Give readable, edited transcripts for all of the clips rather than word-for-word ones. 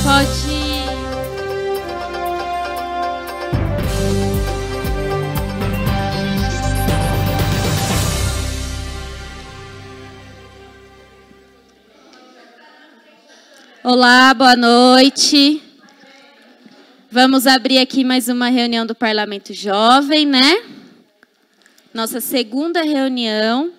Pode. Olá, boa noite. Vamos abrir aqui mais uma reunião do Parlamento Jovem, né? Nossa segunda reunião.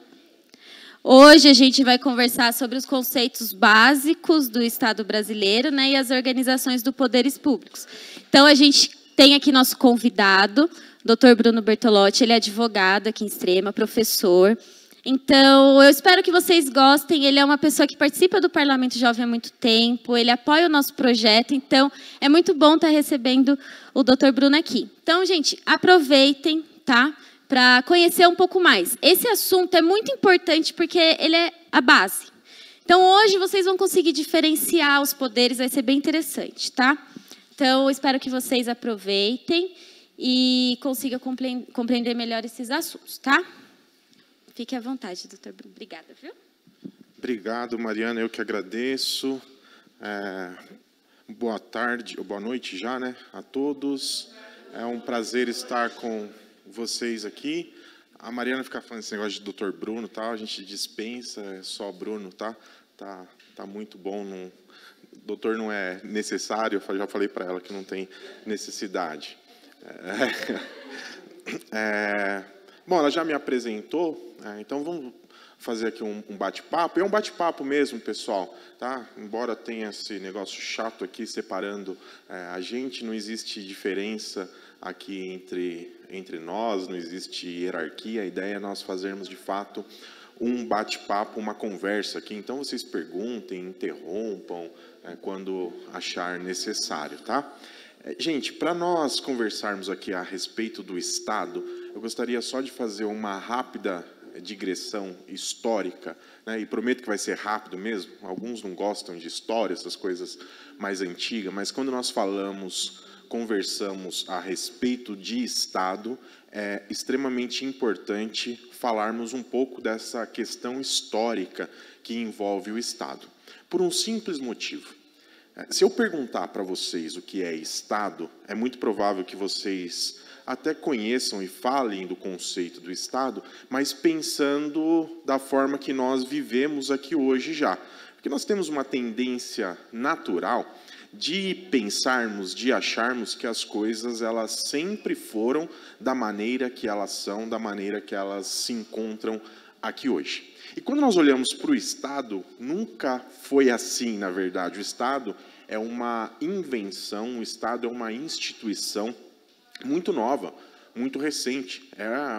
Hoje a gente vai conversar sobre os conceitos básicos do Estado brasileiro, né, e as organizações dos poderes públicos. Então, a gente tem aqui nosso convidado, Dr. Bruno Bertolotti, ele é advogado aqui em Extrema, professor. Então, eu espero que vocês gostem. Ele é uma pessoa que participa do Parlamento Jovem há muito tempo, ele apoia o nosso projeto, então é muito bom estar recebendo o Dr. Bruno aqui. Então, gente, aproveitem, tá? Para conhecer um pouco mais. Esse assunto é muito importante porque ele é a base. Então, hoje vocês vão conseguir diferenciar os poderes, vai ser bem interessante, tá? Então, eu espero que vocês aproveitem e consigam compreender melhor esses assuntos, tá? Fique à vontade, doutor Bruno. Obrigada, viu? Obrigado, Mariana. Eu que agradeço. Boa tarde, ou boa noite já, né, a todos. É um prazer estar com vocês aqui. A Mariana fica falando esse negócio de doutor Bruno, tá? A gente dispensa, é só Bruno, tá? Tá muito bom. Não, doutor não é necessário, eu já falei para ela que não tem necessidade. Bom, ela já me apresentou, então vamos fazer aqui um bate-papo. É um bate-papo mesmo, pessoal, tá? Embora tenha esse negócio chato aqui separando a gente, não existe diferença aqui entre nós, não existe hierarquia. A ideia é nós fazermos, de fato, um bate-papo, uma conversa aqui. Então, vocês perguntem, interrompam quando achar necessário, tá? Gente, para nós conversarmos aqui a respeito do Estado, eu gostaria só de fazer uma rápida digressão histórica, né? E prometo que vai ser rápido mesmo. Alguns não gostam de história, essas coisas mais antigas, mas quando nós conversamos a respeito de Estado, é extremamente importante falarmos um pouco dessa questão histórica que envolve o Estado. Por um simples motivo. Se eu perguntar para vocês o que é Estado, é muito provável que vocês até conheçam e falem do conceito do Estado, mas pensando da forma que nós vivemos aqui hoje já. Porque nós temos uma tendência natural de pensarmos, de acharmos que as coisas elas sempre foram da maneira que elas são, da maneira que elas se encontram aqui hoje. E quando nós olhamos para o Estado, nunca foi assim, na verdade. O Estado é uma invenção, o Estado é uma instituição muito nova, muito recente.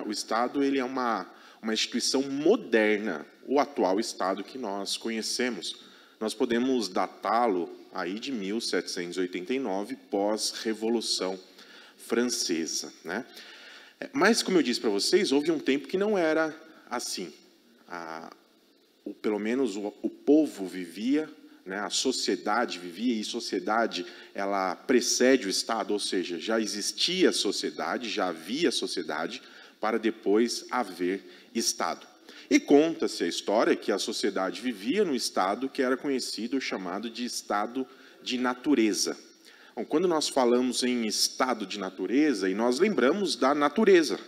O Estado ele é uma instituição moderna, o atual Estado que nós conhecemos. Nós podemos datá-lo aí de 1789, pós-Revolução Francesa, né? Mas, como eu disse para vocês, houve um tempo que não era assim. Pelo menos o povo vivia, né, a sociedade vivia, e sociedade ela precede o Estado, ou seja, já existia sociedade, já havia sociedade, para depois haver Estado. E conta-se a história que a sociedade vivia no Estado que era conhecido, chamado de Estado de natureza. Bom, quando nós falamos em Estado de natureza, e nós lembramos da natureza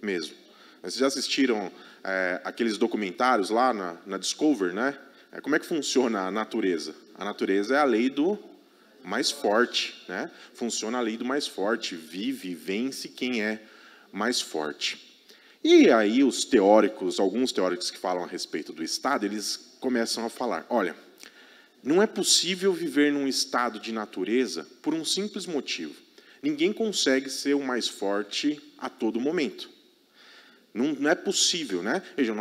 mesmo. Vocês já assistiram aqueles documentários lá na Discovery, né? Como é que funciona a natureza? A natureza é a lei do mais forte, né? Funciona a lei do mais forte, vive e vence quem é mais forte. E aí os teóricos, alguns teóricos que falam a respeito do Estado, eles começam a falar, olha, não é possível viver num estado de natureza por um simples motivo. Ninguém consegue ser o mais forte a todo momento. Não é possível, né? Veja,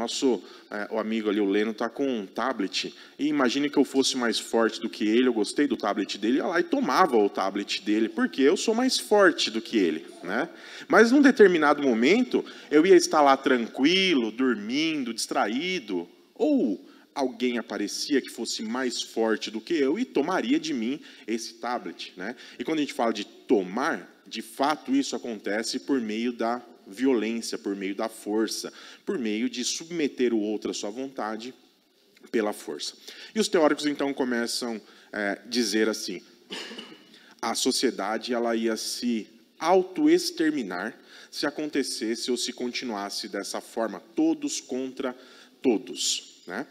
o amigo ali, o Leno, está com um tablet, e imagine que eu fosse mais forte do que ele, eu gostei do tablet dele, ia lá e tomava o tablet dele, porque eu sou mais forte do que ele, né? Mas, num determinado momento, eu ia estar lá tranquilo, dormindo, distraído, ou alguém aparecia que fosse mais forte do que eu e tomaria de mim esse tablet, né? E quando a gente fala de tomar, de fato isso acontece por meio da violência, por meio da força, por meio de submeter o outro à sua vontade pela força. E os teóricos, então, começam a dizer assim, a sociedade ela ia se autoexterminar se acontecesse ou se continuasse dessa forma, todos contra todos, né?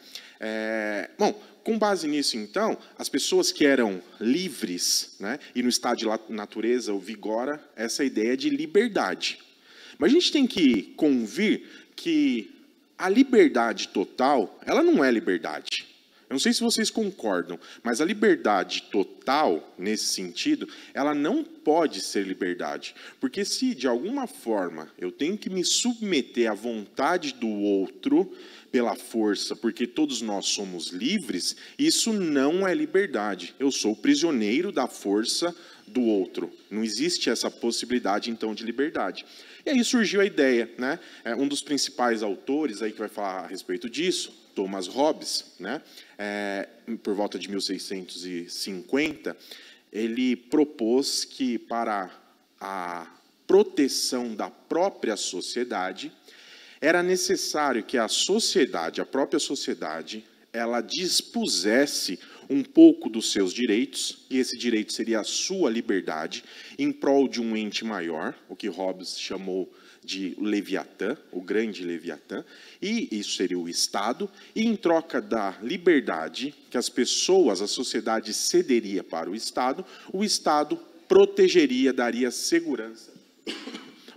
Bom, com base nisso, então, as pessoas que eram livres, né, e no estado de natureza vigora essa ideia de liberdade. Mas a gente tem que convir que a liberdade total, ela não é liberdade. Eu não sei se vocês concordam, mas a liberdade total, nesse sentido, ela não pode ser liberdade. Porque se, de alguma forma, eu tenho que me submeter à vontade do outro pela força, porque todos nós somos livres, isso não é liberdade. Eu sou prisioneiro da força do outro. Não existe essa possibilidade, então, de liberdade. E aí surgiu a ideia, né? Um dos principais autores aí que vai falar a respeito disso, Thomas Hobbes, né, por volta de 1650, ele propôs que para a proteção da própria sociedade, era necessário que a sociedade, a própria sociedade, ela dispusesse um pouco dos seus direitos, e esse direito seria a sua liberdade, em prol de um ente maior, o que Hobbes chamou de Leviatã, o grande Leviatã, e isso seria o Estado, e em troca da liberdade que as pessoas, a sociedade cederia para o Estado protegeria, daria segurança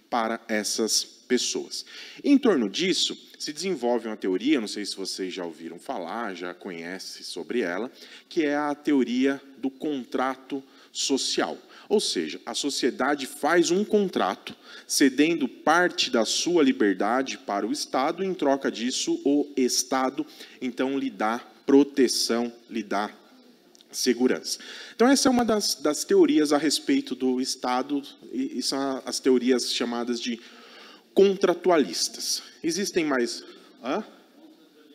para essas pessoas. Em torno disso, se desenvolve uma teoria, não sei se vocês já ouviram falar, já conhecem sobre ela, que é a teoria do contrato social. Ou seja, a sociedade faz um contrato, cedendo parte da sua liberdade para o Estado, e em troca disso, o Estado, então, lhe dá proteção, lhe dá segurança. Então, essa é uma das teorias a respeito do Estado, e são as teorias chamadas de contratualistas. Existem mais...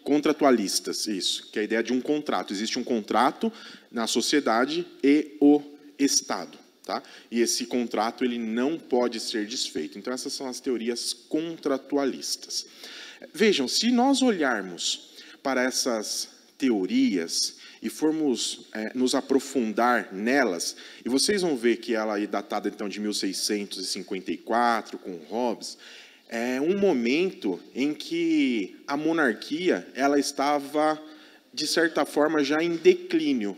Contratualistas, isso, que é a ideia de um contrato. Existe um contrato na sociedade e o Estado. Tá? E esse contrato ele não pode ser desfeito. Então, essas são as teorias contratualistas. Vejam, se nós olharmos para essas teorias e formos nos aprofundar nelas, e vocês vão ver que ela é datada então de 1654, com Hobbes, é um momento em que a monarquia ela estava, de certa forma, já em declínio.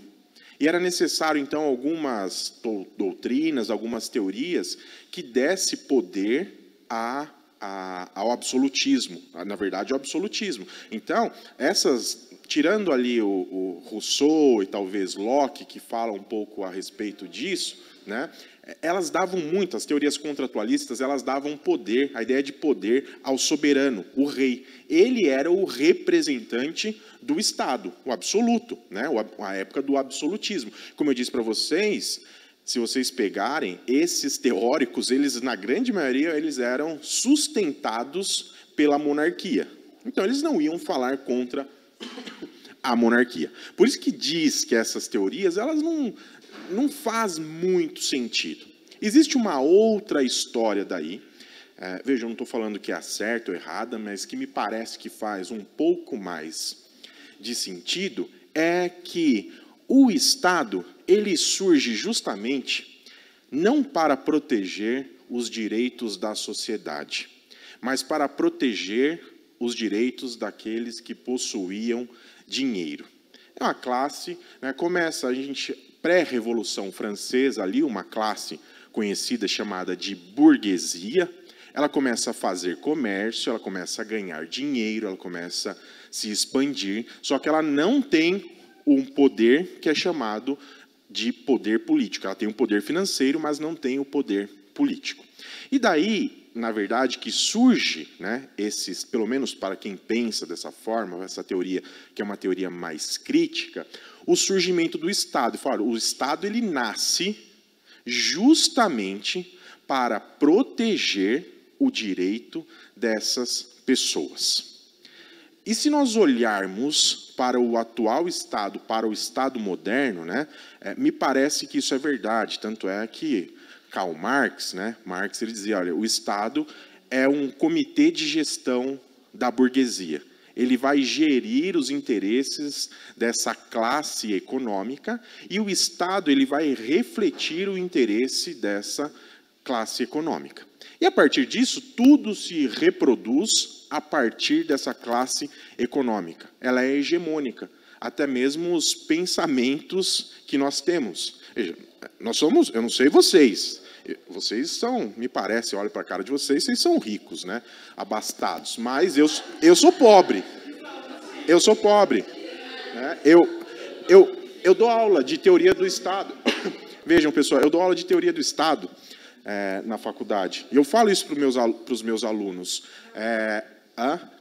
E era necessário, então, algumas doutrinas, algumas teorias que desse poder ao absolutismo, na verdade, ao absolutismo. Então, tirando ali o Rousseau e talvez Locke, que falam um pouco a respeito disso, né, elas davam muito, as teorias contratualistas, elas davam poder, a ideia de poder ao soberano, o rei. Ele era o representante do Estado, o absoluto, né, a época do absolutismo. Como eu disse para vocês, se vocês pegarem, esses teóricos, eles, na grande maioria, eles eram sustentados pela monarquia. Então, eles não iam falar contra a monarquia. Por isso que diz que essas teorias, elas não faz muito sentido. Existe uma outra história daí, veja, eu não estou falando que é certa ou errada, mas que me parece que faz um pouco mais de sentido, é que o Estado, ele surge justamente não para proteger os direitos da sociedade, mas para proteger os direitos daqueles que possuíam dinheiro. É uma classe, né, começa a gente... pré-revolução francesa, ali uma classe conhecida chamada de burguesia, ela começa a fazer comércio, ela começa a ganhar dinheiro, ela começa a se expandir, só que ela não tem um poder que é chamado de poder político. Ela tem um poder financeiro, mas não tem o poder político. E daí, na verdade, que surge, né, pelo menos para quem pensa dessa forma, essa teoria, que é uma teoria mais crítica, o surgimento do Estado. O Estado ele nasce justamente para proteger o direito dessas pessoas. E se nós olharmos para o atual Estado, para o Estado moderno, né, me parece que isso é verdade. Tanto é que Karl Marx, né, ele dizia, olha, o Estado é um comitê de gestão da burguesia. ele vai gerir os interesses dessa classe econômica e o Estado ele vai refletir o interesse dessa classe econômica. E a partir disso, tudo se reproduz a partir dessa classe econômica. Ela é hegemônica, até mesmo os pensamentos que nós temos. Veja, nós somos, eu não sei vocês são, me parece, eu olho para a cara de vocês são ricos, né? Abastados, mas eu sou pobre. Eu sou pobre. Né? Eu dou aula de teoria do Estado. Vejam, pessoal, eu dou aula de teoria do Estado na faculdade. E eu falo isso para os meus alunos.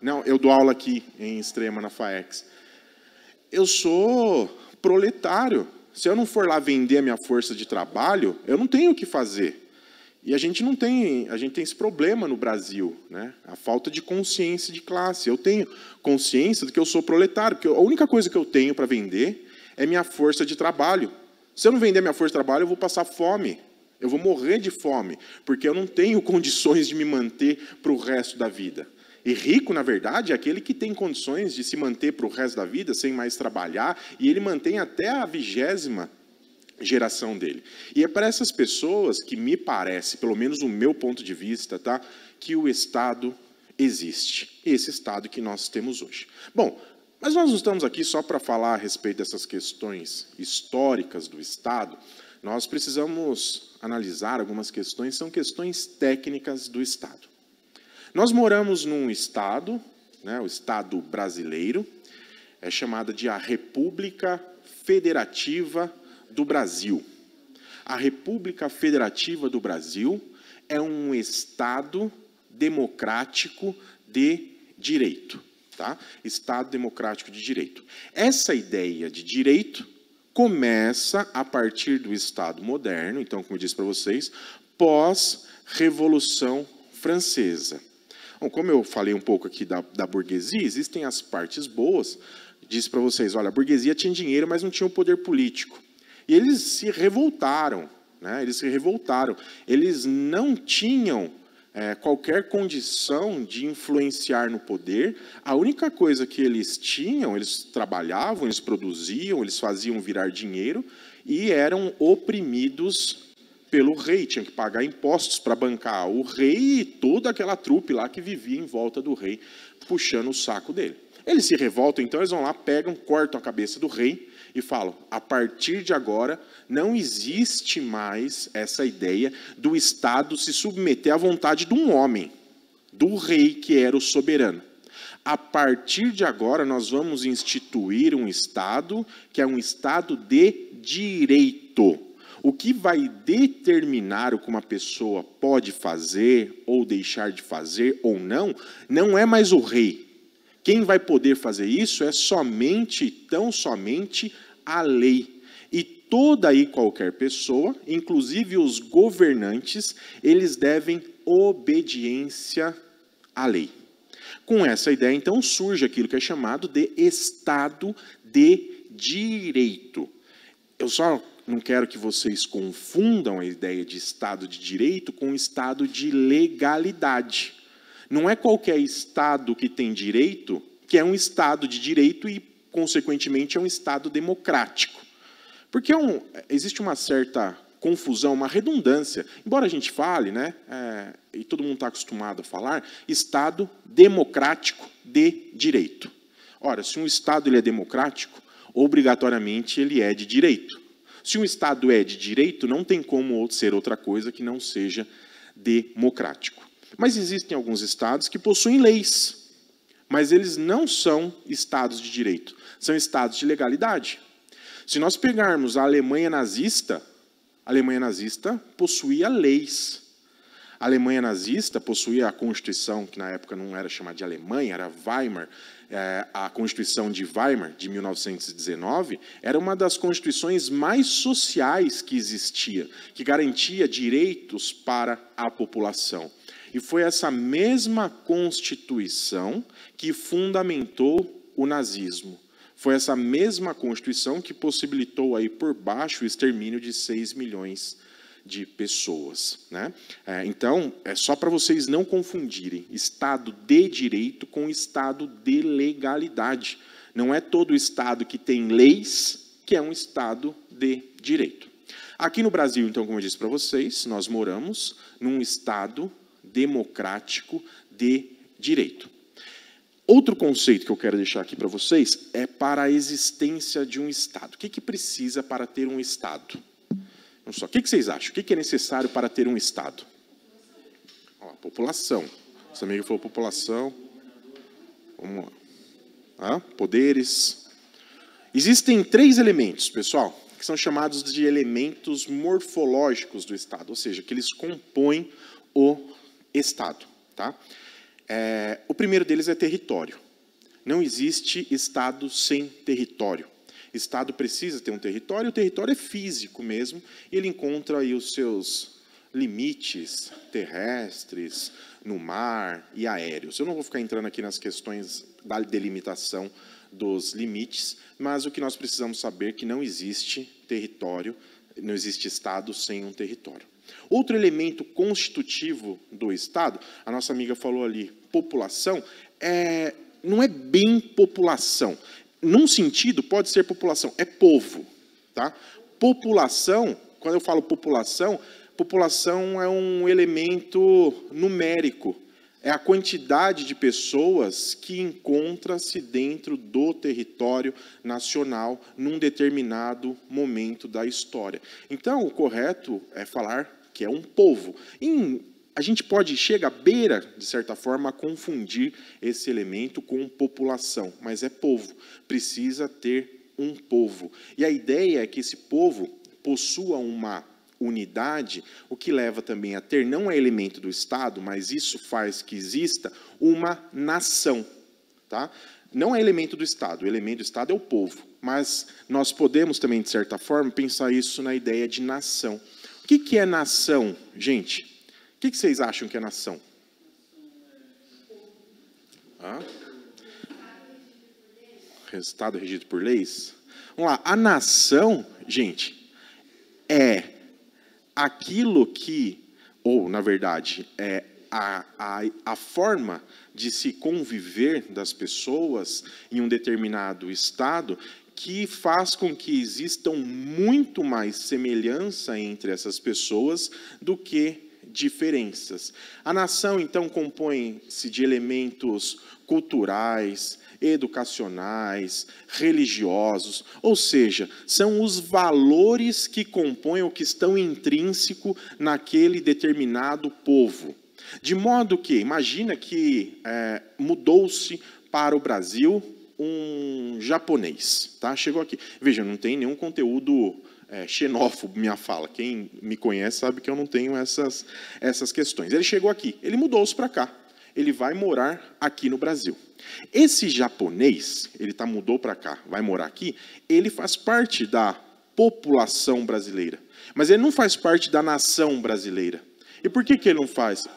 Não, eu dou aula aqui em Extrema, na FAEX. Eu sou proletário. Se eu não for lá vender a minha força de trabalho, eu não tenho o que fazer. E a gente tem esse problema no Brasil, né? A falta de consciência de classe. Eu tenho consciência de que eu sou proletário, porque a única coisa que eu tenho para vender é minha força de trabalho. Se eu não vender minha força de trabalho, eu vou passar fome. Eu vou morrer de fome, porque eu não tenho condições de me manter para o resto da vida. E rico, na verdade, é aquele que tem condições de se manter para o resto da vida, sem mais trabalhar, e ele mantém até a 20ª geração dele. E é para essas pessoas que me parece, pelo menos o meu ponto de vista, tá, que o Estado existe. Esse Estado que nós temos hoje. Bom, mas nós não estamos aqui só para falar a respeito dessas questões históricas do Estado. Nós precisamos analisar algumas questões, são questões técnicas do Estado. Nós moramos num Estado, né, o Estado brasileiro, é chamada de a República Federativa do Brasil. A República Federativa do Brasil é um Estado democrático de direito. Tá? Estado democrático de direito. Essa ideia de direito começa a partir do Estado moderno, então, como eu disse para vocês, pós-Revolução Francesa. Bom, como eu falei um pouco aqui da burguesia, existem as partes boas. Disse para vocês, olha, a burguesia tinha dinheiro, mas não tinha o poder político. E eles se revoltaram, né? Eles se revoltaram. Eles não tinham qualquer condição de influenciar no poder. A única coisa que eles tinham, eles trabalhavam, eles produziam, eles faziam virar dinheiro e eram oprimidos pelo rei, tinha que pagar impostos para bancar o rei e toda aquela trupe lá que vivia em volta do rei, puxando o saco dele. Eles se revoltam, então eles vão lá, pegam, cortam a cabeça do rei e falam, a partir de agora não existe mais essa ideia do Estado se submeter à vontade de um homem, do rei que era o soberano. A partir de agora nós vamos instituir um Estado que é um Estado de direito. O que vai determinar o que uma pessoa pode fazer ou deixar de fazer ou não é mais o rei. Quem vai poder fazer isso é somente, tão somente, a lei. E toda e qualquer pessoa, inclusive os governantes, eles devem obediência à lei. Com essa ideia, então, surge aquilo que é chamado de Estado de Direito. Eu só não quero que vocês confundam a ideia de Estado de Direito com Estado de legalidade. Não é qualquer Estado que tem direito que é um Estado de direito e, consequentemente, é um Estado democrático. Porque existe uma certa confusão, uma redundância. Embora a gente fale, né, e todo mundo está acostumado a falar, Estado democrático de direito. Ora, se um Estado ele é democrático, obrigatoriamente ele é de direito. Se um Estado é de direito, não tem como ser outra coisa que não seja democrático. Mas existem alguns Estados que possuem leis, mas eles não são Estados de direito, são Estados de legalidade. Se nós pegarmos a Alemanha nazista possuía leis. A Alemanha nazista possuía a Constituição, que na época não era chamada de Alemanha, era Weimar. A Constituição de Weimar, de 1919, era uma das constituições mais sociais que existia, que garantia direitos para a população. E foi essa mesma Constituição que fundamentou o nazismo. Foi essa mesma Constituição que possibilitou aí por baixo o extermínio de 6 milhões de pessoas, né? Então, é só para vocês não confundirem Estado de direito com Estado de legalidade. Não é todo Estado que tem leis que é um Estado de direito. Aqui no Brasil, então, como eu disse para vocês, nós moramos num Estado democrático de direito. Outro conceito que eu quero deixar aqui para vocês é para a existência de um Estado. O que precisa para ter um Estado? Vamos só, o que vocês acham? O que é necessário para ter um Estado? Ó, população. Esse amigo falou população. Vamos lá. Poderes. Existem 3 elementos, pessoal, que são chamados de elementos morfológicos do Estado, ou seja, que eles compõem o Estado. Tá? O primeiro deles é território. Não existe Estado sem território. Estado precisa ter um território, o território é físico mesmo, e ele encontra aí os seus limites terrestres, no mar e aéreos. Eu não vou ficar entrando aqui nas questões da delimitação dos limites, mas o que nós precisamos saber é que não existe território, não existe Estado sem um território. Outro elemento constitutivo do Estado, a nossa amiga falou ali, população, não é bem população. Num sentido, pode ser população, é povo. Tá? População, quando eu falo população, população é um elemento numérico. É a quantidade de pessoas que encontra-se dentro do território nacional num determinado momento da história. Então, o correto é falar que é um povo. A gente chega à beira, de certa forma, a confundir esse elemento com população, mas é povo, precisa ter um povo. E a ideia é que esse povo possua uma unidade, o que leva também a ter, não é elemento do Estado, mas isso faz que exista uma nação. Tá? Não é elemento do Estado, o elemento do Estado é o povo, mas nós podemos também, de certa forma, pensar isso na ideia de nação. O que é nação, gente? O que vocês acham que é nação? Estado regido por leis? Vamos lá. A nação, gente, é aquilo que, ou, na verdade, é a forma de se conviver das pessoas em um determinado estado que faz com que existam muito mais semelhança entre essas pessoas do que diferenças. A nação, então, compõe-se de elementos culturais, educacionais, religiosos, ou seja, são os valores que compõem ou que estão intrínseco naquele determinado povo. De modo que, imagina que mudou-se para o Brasil um japonês, tá? Chegou aqui. Veja, não tem nenhum conteúdo xenófobo minha fala. Quem me conhece sabe que eu não tenho essas questões. Ele chegou aqui, ele mudou-se para cá. Ele vai morar aqui no Brasil. Esse japonês, ele mudou para cá, vai morar aqui, ele faz parte da população brasileira. Mas ele não faz parte da nação brasileira. E por que ele não faz?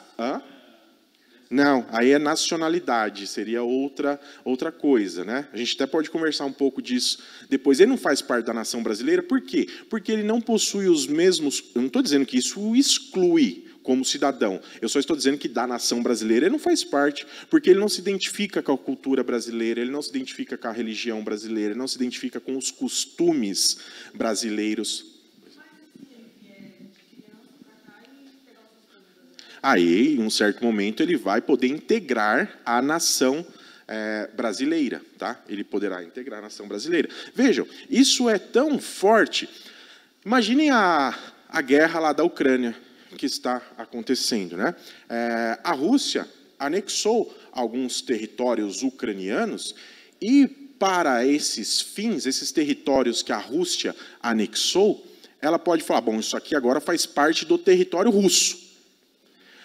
Não, aí é nacionalidade, seria outra coisa, né? A gente até pode conversar um pouco disso depois. Ele não faz parte da nação brasileira, por quê? Porque ele não possui os mesmos... Eu não estou dizendo que isso o exclui como cidadão. Eu só estou dizendo que da nação brasileira ele não faz parte, porque ele não se identifica com a cultura brasileira, ele não se identifica com a religião brasileira, ele não se identifica com os costumes brasileiros. Aí, em um certo momento, ele vai poder integrar a nação brasileira. Tá? Ele poderá integrar a nação brasileira. Vejam, isso é tão forte. Imaginem a guerra lá da Ucrânia que está acontecendo. Né? A Rússia anexou alguns territórios ucranianos e, para esses fins, esses territórios que a Rússia anexou, ela pode falar, bom, isso aqui agora faz parte do território russo.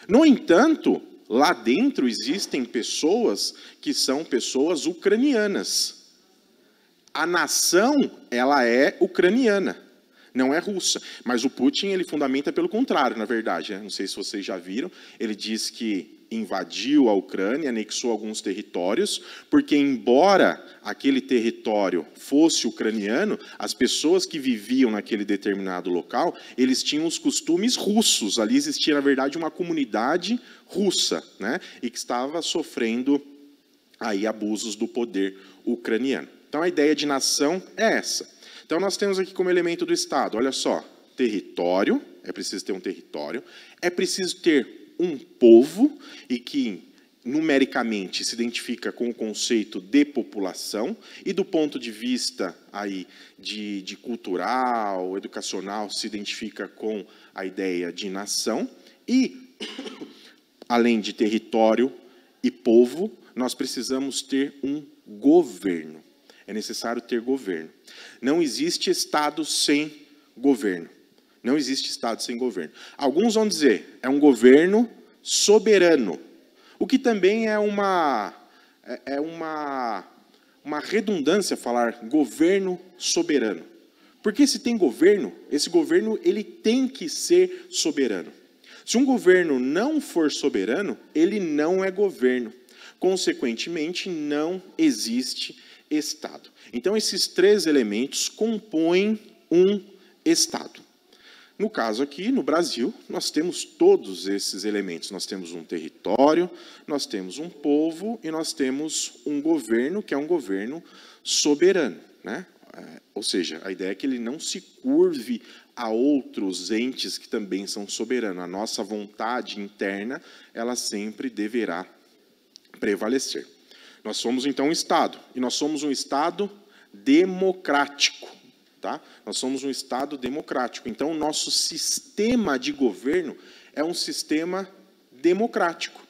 No entanto, lá dentro existem pessoas que são pessoas ucranianas. A nação, ela é ucraniana, não é russa. Mas o Putin, ele fundamenta pelo contrário, na verdade. Né? Não sei se vocês já viram, ele diz que invadiu a Ucrânia, anexou alguns territórios, porque, embora aquele território fosse ucraniano, as pessoas que viviam naquele determinado local, eles tinham os costumes russos. Ali existia, na verdade, uma comunidade russa, né, e que estava sofrendo aí abusos do poder ucraniano. Então, a ideia de nação é essa. Então, nós temos aqui como elemento do Estado, olha só, território, é preciso ter um território, é preciso ter um povo, e que numericamente se identifica com o conceito de população, e do ponto de vista aí de cultural, educacional, se identifica com a ideia de nação, e, além de território e povo, nós precisamos ter um governo. É necessário ter governo. Não existe Estado sem governo. Não existe Estado sem governo. Alguns vão dizer, é um governo soberano, o que também é uma redundância falar governo soberano. Porque se tem governo, esse governo ele tem que ser soberano. Se um governo não for soberano, ele não é governo. Consequentemente, não existe Estado. Então, esses três elementos compõem um Estado. No caso aqui, no Brasil, nós temos todos esses elementos. Nós temos um território, nós temos um povo e nós temos um governo, que é um governo soberano, né? Ou seja, a ideia é que ele não se curve a outros entes que também são soberanos. A nossa vontade interna, ela sempre deverá prevalecer. Nós somos, então, um Estado, e nós somos um Estado democrático. Tá? Nós somos um Estado democrático. Então, o nosso sistema de governo é um sistema democrático.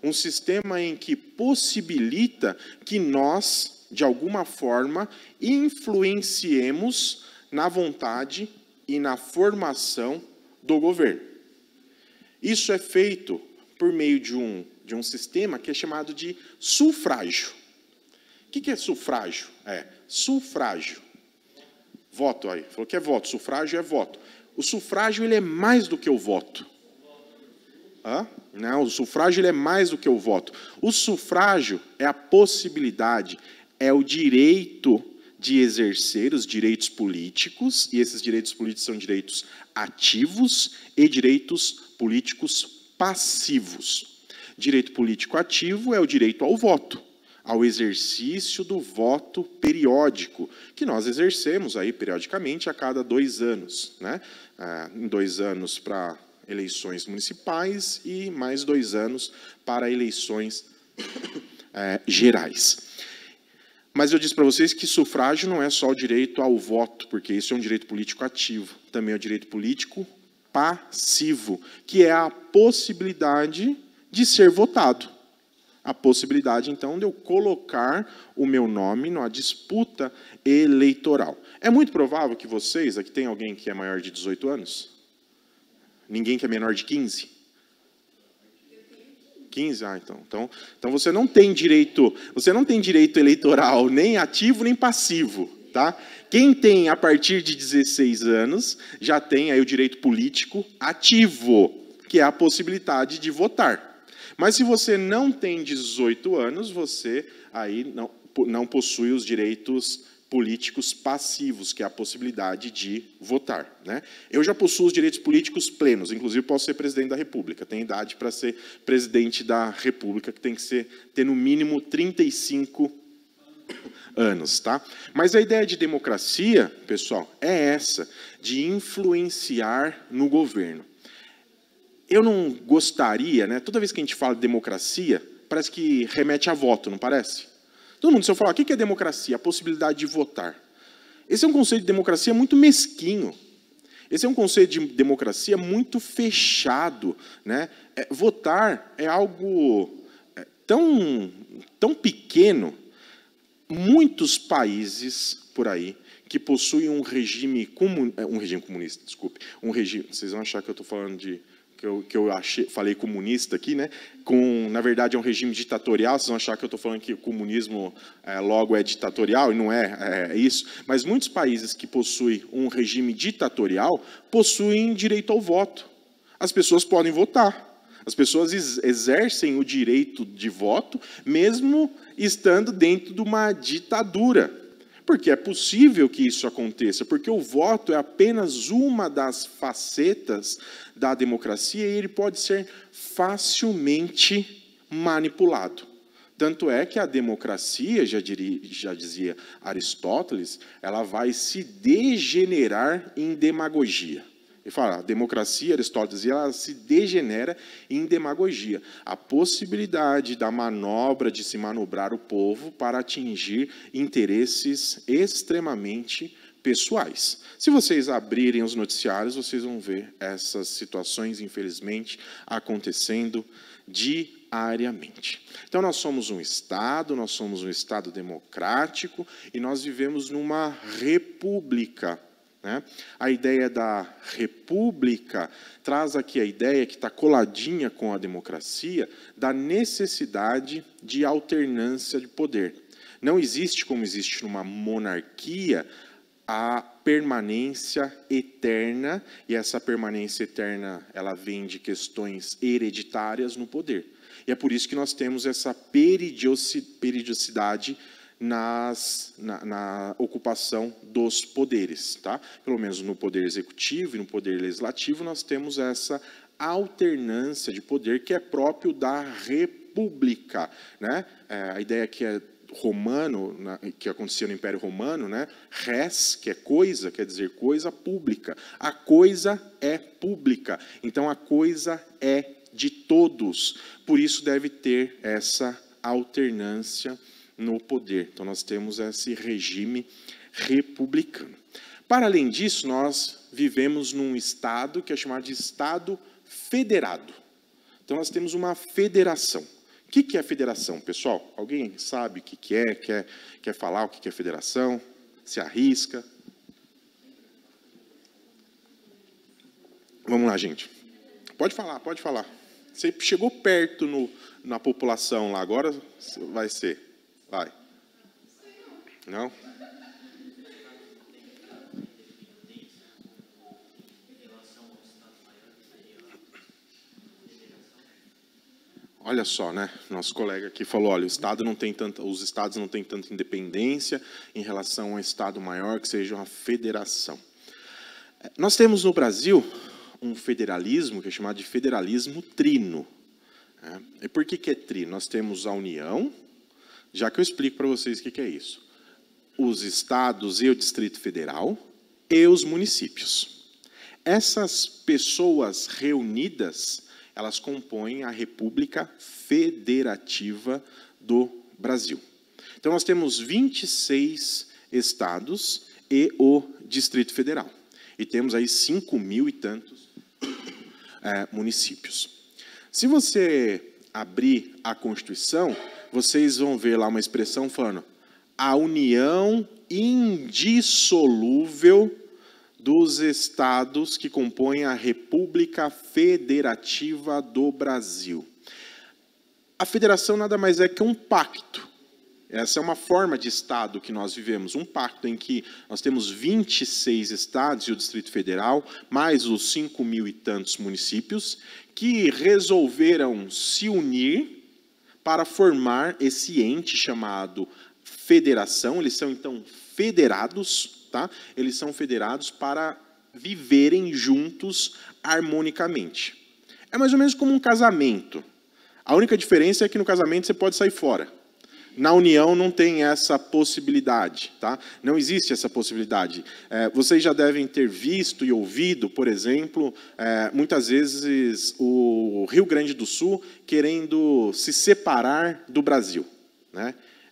Um sistema em que possibilita que nós, de alguma forma, influenciemos na vontade e na formação do governo. Isso é feito por meio de um sistema que é chamado de sufrágio. O que é sufrágio? Sufrágio. Voto aí. Falou que é voto. Sufrágio é voto. O sufrágio ele é mais do que o voto. Não, o sufrágio ele é mais do que o voto. O sufrágio é a possibilidade, é o direito de exercer os direitos políticos, e esses direitos políticos são direitos ativos e direitos políticos passivos. Direito político ativo é o direito ao voto, ao exercício do voto periódico, que nós exercemos aí periodicamente a cada 2 anos, né? Em 2 anos para eleições municipais e mais 2 anos para eleições gerais. Mas eu disse para vocês que sufrágio não é só o direito ao voto, porque isso é um direito político ativo, também é o direito político passivo, que é a possibilidade de ser votado. A possibilidade, então, de eu colocar o meu nome numa disputa eleitoral. É muito provável que vocês, aqui tem alguém que é maior de 18 anos? Ninguém que é menor de 15? 15? Então você não tem direito eleitoral nem ativo nem passivo, tá? Quem tem a partir de 16 anos já tem aí o direito político ativo, que é a possibilidade de votar. Mas se você não tem 18 anos, você aí não possui os direitos políticos passivos, que é a possibilidade de votar, né? Eu já possuo os direitos políticos plenos, inclusive posso ser presidente da República. Tem idade para ser presidente da República, que tem que ter no mínimo 35 anos, tá? Mas a ideia de democracia, pessoal, é essa, de influenciar no governo. Eu não gostaria, né? Toda vez que a gente fala de democracia, parece que remete a voto, não parece? Todo mundo, se eu falar, o que é democracia? A possibilidade de votar. Esse é um conceito de democracia muito mesquinho. Esse é um conceito de democracia muito fechado, né? Votar é algo tão pequeno. Muitos países por aí que possuem um regime comunista, desculpe, vocês vão achar que eu estou falando de falei comunista aqui, né? Na verdade, é um regime ditatorial. Vocês vão achar que eu estou falando que o comunismo logo é ditatorial, e não é isso. Mas muitos países que possuem um regime ditatorial possuem direito ao voto. As pessoas podem votar. As pessoas exercem o direito de voto, mesmo estando dentro de uma ditadura. Porque é possível que isso aconteça, porque o voto é apenas uma das facetas da democracia e ele pode ser facilmente manipulado. Tanto é que a democracia, já dizia Aristóteles, ela vai se degenerar em demagogia. Ele fala, a democracia, Aristóteles dizia, ela se degenera em demagogia. A possibilidade da manobra de se manobrar o povo para atingir interesses extremamente pessoais. Se vocês abrirem os noticiários, vocês vão ver essas situações, infelizmente, acontecendo diariamente. Então, nós somos um Estado democrático e nós vivemos numa república. A ideia da república traz aqui a ideia que está coladinha com a democracia da necessidade de alternância de poder. Não existe, como existe numa monarquia, a permanência eterna, e essa permanência eterna ela vem de questões hereditárias no poder. E é por isso que nós temos essa periodicidade na ocupação dos poderes. Tá? Pelo menos no poder executivo e no poder legislativo, nós temos essa alternância de poder que é próprio da república. A ideia que é romano, que acontecia no Império Romano, res, que é coisa, quer dizer coisa pública. A coisa é pública, então a coisa é de todos. Por isso deve ter essa alternância no poder. Então, nós temos esse regime republicano. Para além disso, nós vivemos num Estado que é chamado de Estado federado. Então, nós temos uma federação. O que é federação, pessoal? Alguém sabe o que é? Quer falar o que é federação? Se arrisca? Vamos lá, gente. Pode falar, pode falar. Você chegou perto na população lá, agora vai ser. Vai. Não? Olha só, nosso colega aqui falou, olha, os estados não têm tanta independência em relação a um estado maior que seja uma federação. Nós temos no Brasil um federalismo que é chamado de federalismo trino. E por que é trino? Nós temos a União, já que eu explico para vocês o que é isso. Os estados e o Distrito Federal e os municípios. Essas pessoas reunidas, elas compõem a República Federativa do Brasil. Então, nós temos 26 estados e o Distrito Federal. E temos aí 5.000 e tantos municípios. Se você abrir a Constituição, vocês vão ver lá uma expressão falando a união indissolúvel dos estados que compõem a República Federativa do Brasil. A federação nada mais é que um pacto. Essa é uma forma de Estado que nós vivemos, um pacto em que nós temos 26 estados e o Distrito Federal, mais os 5.000 e tantos municípios, que resolveram se unir para formar esse ente chamado federação. Eles são, então, federados, tá? Eles são federados para viverem juntos harmonicamente. É mais ou menos como um casamento. A única diferença é que no casamento você pode sair fora. Na união não tem essa possibilidade, tá? Não existe essa possibilidade. Vocês já devem ter visto e ouvido, por exemplo, muitas vezes o Rio Grande do Sul querendo se separar do Brasil,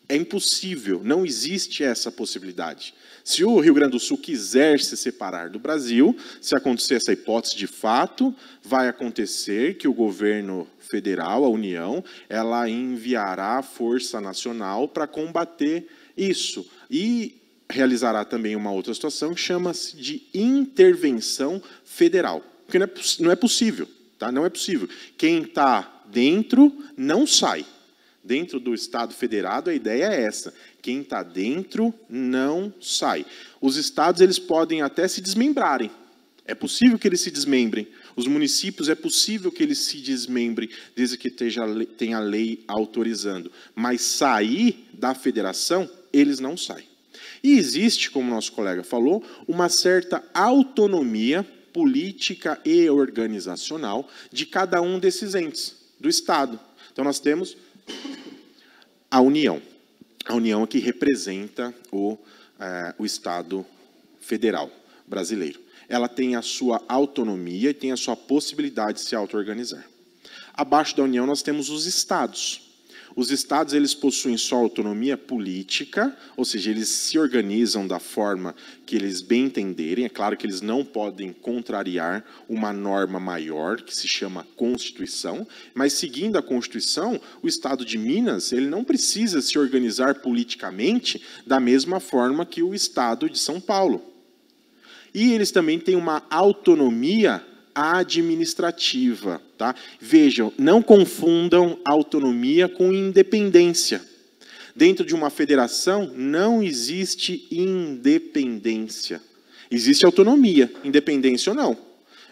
É impossível, não existe essa possibilidade. Se o Rio Grande do Sul quiser se separar do Brasil, se acontecer essa hipótese de fato, vai acontecer que o governo federal, a União, ela enviará a Força Nacional para combater isso. E realizará também uma outra situação que chama-se de intervenção federal. Porque não é possível, tá? Não é possível. Quem está dentro não sai. Dentro do Estado federado, a ideia é essa. Quem está dentro não sai. Os estados eles podem até se desmembrarem. É possível que eles se desmembrem. Os municípios é possível que eles se desmembrem, desde que tenha a lei autorizando. Mas sair da federação, eles não saem. E existe, como nosso colega falou, uma certa autonomia política e organizacional de cada um desses entes, do Estado. Então, nós temos a União. A União é que representa o Estado federal brasileiro. Ela tem a sua autonomia e tem a sua possibilidade de se auto-organizar. Abaixo da União, nós temos os Estados. Os Estados, eles possuem sua autonomia política, ou seja, eles se organizam da forma que eles bem entenderem. É claro que eles não podem contrariar uma norma maior, que se chama Constituição, mas, seguindo a Constituição, o Estado de Minas, ele não precisa se organizar politicamente da mesma forma que o Estado de São Paulo. E eles também têm uma autonomia administrativa, tá? Vejam, não confundam autonomia com independência. Dentro de uma federação não existe independência. Existe autonomia, independência ou não.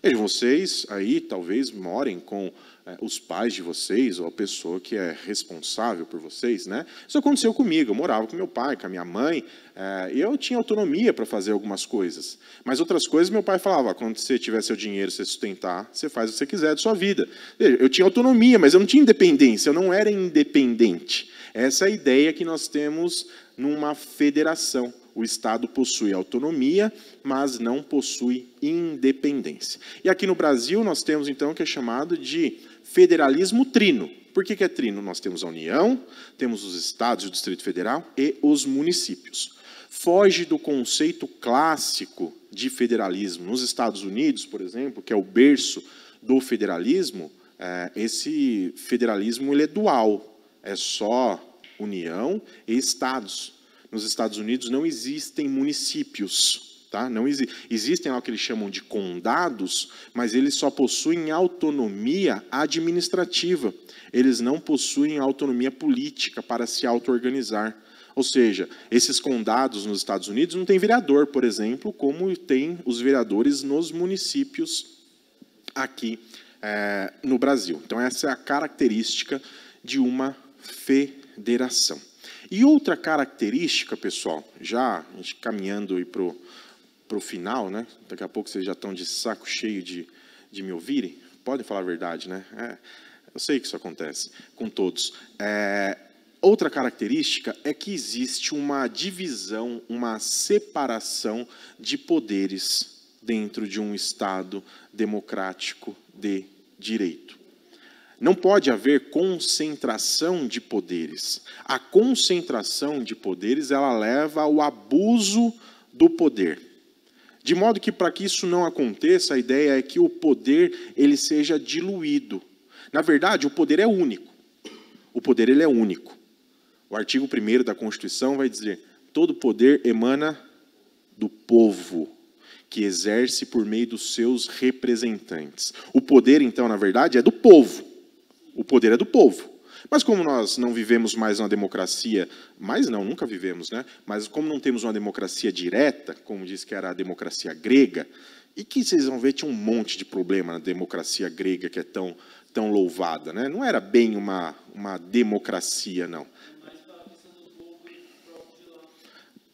Vejam, vocês aí talvez morem com os pais de vocês, ou a pessoa que é responsável por vocês, né? Isso aconteceu comigo, eu morava com meu pai, com a minha mãe, e eu tinha autonomia para fazer algumas coisas. Mas outras coisas, meu pai falava, quando você tiver seu dinheiro, você sustentar, você faz o que você quiser da sua vida. Eu tinha autonomia, mas eu não tinha independência, eu não era independente. Essa é a ideia que nós temos numa federação. O Estado possui autonomia, mas não possui independência. E aqui no Brasil nós temos, então, o que é chamado de federalismo trino. Por que é trino? Nós temos a União, temos os Estados, o Distrito Federal e os municípios. Foge do conceito clássico de federalismo. Nos Estados Unidos, por exemplo, que é o berço do federalismo, esse federalismo ele é dual, é só União e Estados. Nos Estados Unidos não existem municípios, tá? Não existem algo que eles chamam de condados, mas eles só possuem autonomia administrativa. Eles não possuem autonomia política para se auto-organizar. Ou seja, esses condados nos Estados Unidos não tem vereador, por exemplo, como tem os vereadores nos municípios aqui no Brasil. Então, essa é a característica de uma federação. E outra característica, pessoal, já a gente caminhando para o final, né? Daqui a pouco vocês já estão de saco cheio de me ouvirem. Podem falar a verdade, né? Eu sei que isso acontece com todos. Outra característica é que existe uma divisão, uma separação de poderes dentro de um Estado democrático de direito. Não pode haver concentração de poderes. A concentração de poderes, ela leva ao abuso do poder. De modo que, para que isso não aconteça, a ideia é que o poder ele seja diluído. Na verdade, o poder é único. O poder ele é único. O artigo 1º da Constituição vai dizer: todo poder emana do povo, que exerce por meio dos seus representantes. O poder, então, na verdade, é do povo. O poder é do povo. Mas como nós não vivemos mais uma democracia, nunca vivemos, né? Mas como não temos uma democracia direta, como diz que era a democracia grega, e que vocês vão ver, tinha um monte de problema na democracia grega que é tão louvada, né? Não era bem uma democracia, não.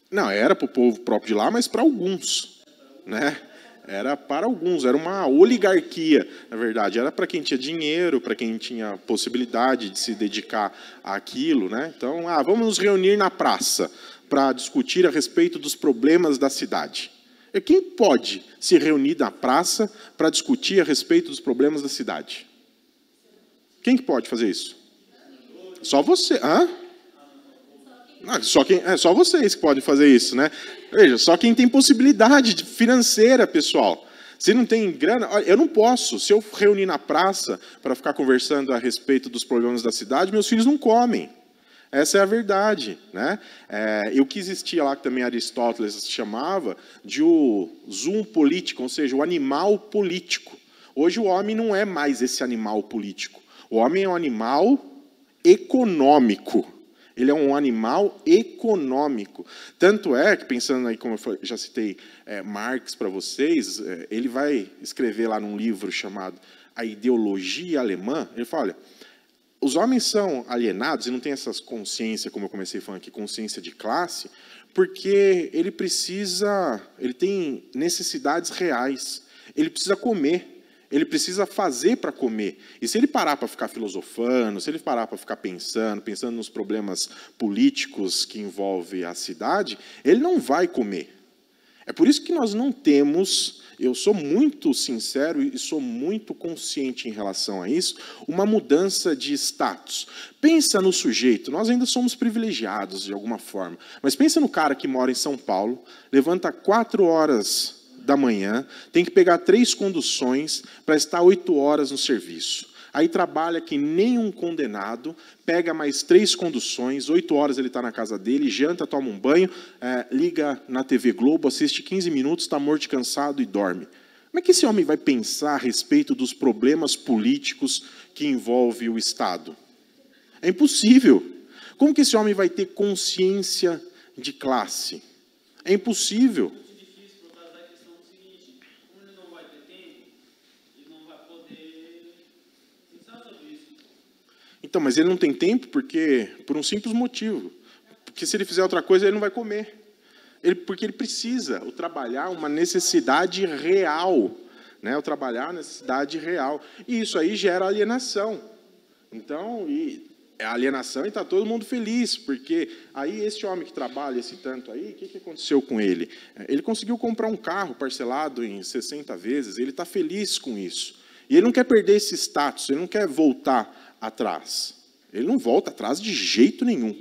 Não, era para o povo próprio de lá, mas para alguns, né? Era para alguns, era uma oligarquia, na verdade. Era para quem tinha dinheiro, para quem tinha possibilidade de se dedicar àquilo, né? Então, vamos nos reunir na praça para discutir a respeito dos problemas da cidade. E quem pode se reunir na praça para discutir a respeito dos problemas da cidade? Quem que pode fazer isso? Só você. Só vocês que podem fazer isso, né? Veja, só quem tem possibilidade financeira, pessoal. Se não tem grana, eu não posso. Se eu reunir na praça para ficar conversando a respeito dos problemas da cidade, meus filhos não comem. Essa é a verdade, né? E o que existia lá, que também Aristóteles chamava de o zoom político, ou seja, o animal político. Hoje o homem não é mais esse animal político. O homem é um animal econômico. Ele é um animal econômico. Tanto é que, pensando aí, como eu já citei Marx para vocês, ele vai escrever lá num livro chamado A Ideologia Alemã, ele fala, olha, os homens são alienados e não têm essa consciência, como eu comecei falando aqui, consciência de classe, porque ele tem necessidades reais, ele precisa comer. Ele precisa fazer para comer. E se ele parar para ficar filosofando, se ele parar para ficar pensando nos problemas políticos que envolvem a cidade, ele não vai comer. É por isso que nós não temos, eu sou muito sincero e sou muito consciente em relação a isso, uma mudança de status. Pensa no sujeito, nós ainda somos privilegiados de alguma forma, mas pensa no cara que mora em São Paulo, levanta 4 horas da manhã, tem que pegar 3 conduções para estar 8 horas no serviço. Aí trabalha que nem um condenado, pega mais 3 conduções, 8 horas ele está na casa dele, janta, toma um banho, liga na TV Globo, assiste 15 minutos, está morto e cansado e dorme. Como é que esse homem vai pensar a respeito dos problemas políticos que envolvem o Estado? É impossível. Como que esse homem vai ter consciência de classe? É impossível. Então, mas ele não tem tempo por um simples motivo. Porque se ele fizer outra coisa, ele não vai comer. Porque ele precisa. O trabalhar é uma necessidade real. Né? O trabalhar é uma necessidade real. E isso aí gera alienação. Então, a alienação e está todo mundo feliz. Porque aí esse homem que trabalha esse tanto aí, o que aconteceu com ele? Ele conseguiu comprar um carro parcelado em 60 vezes. Ele está feliz com isso. E ele não quer perder esse status. Ele não quer voltar atrás. Ele não volta atrás de jeito nenhum.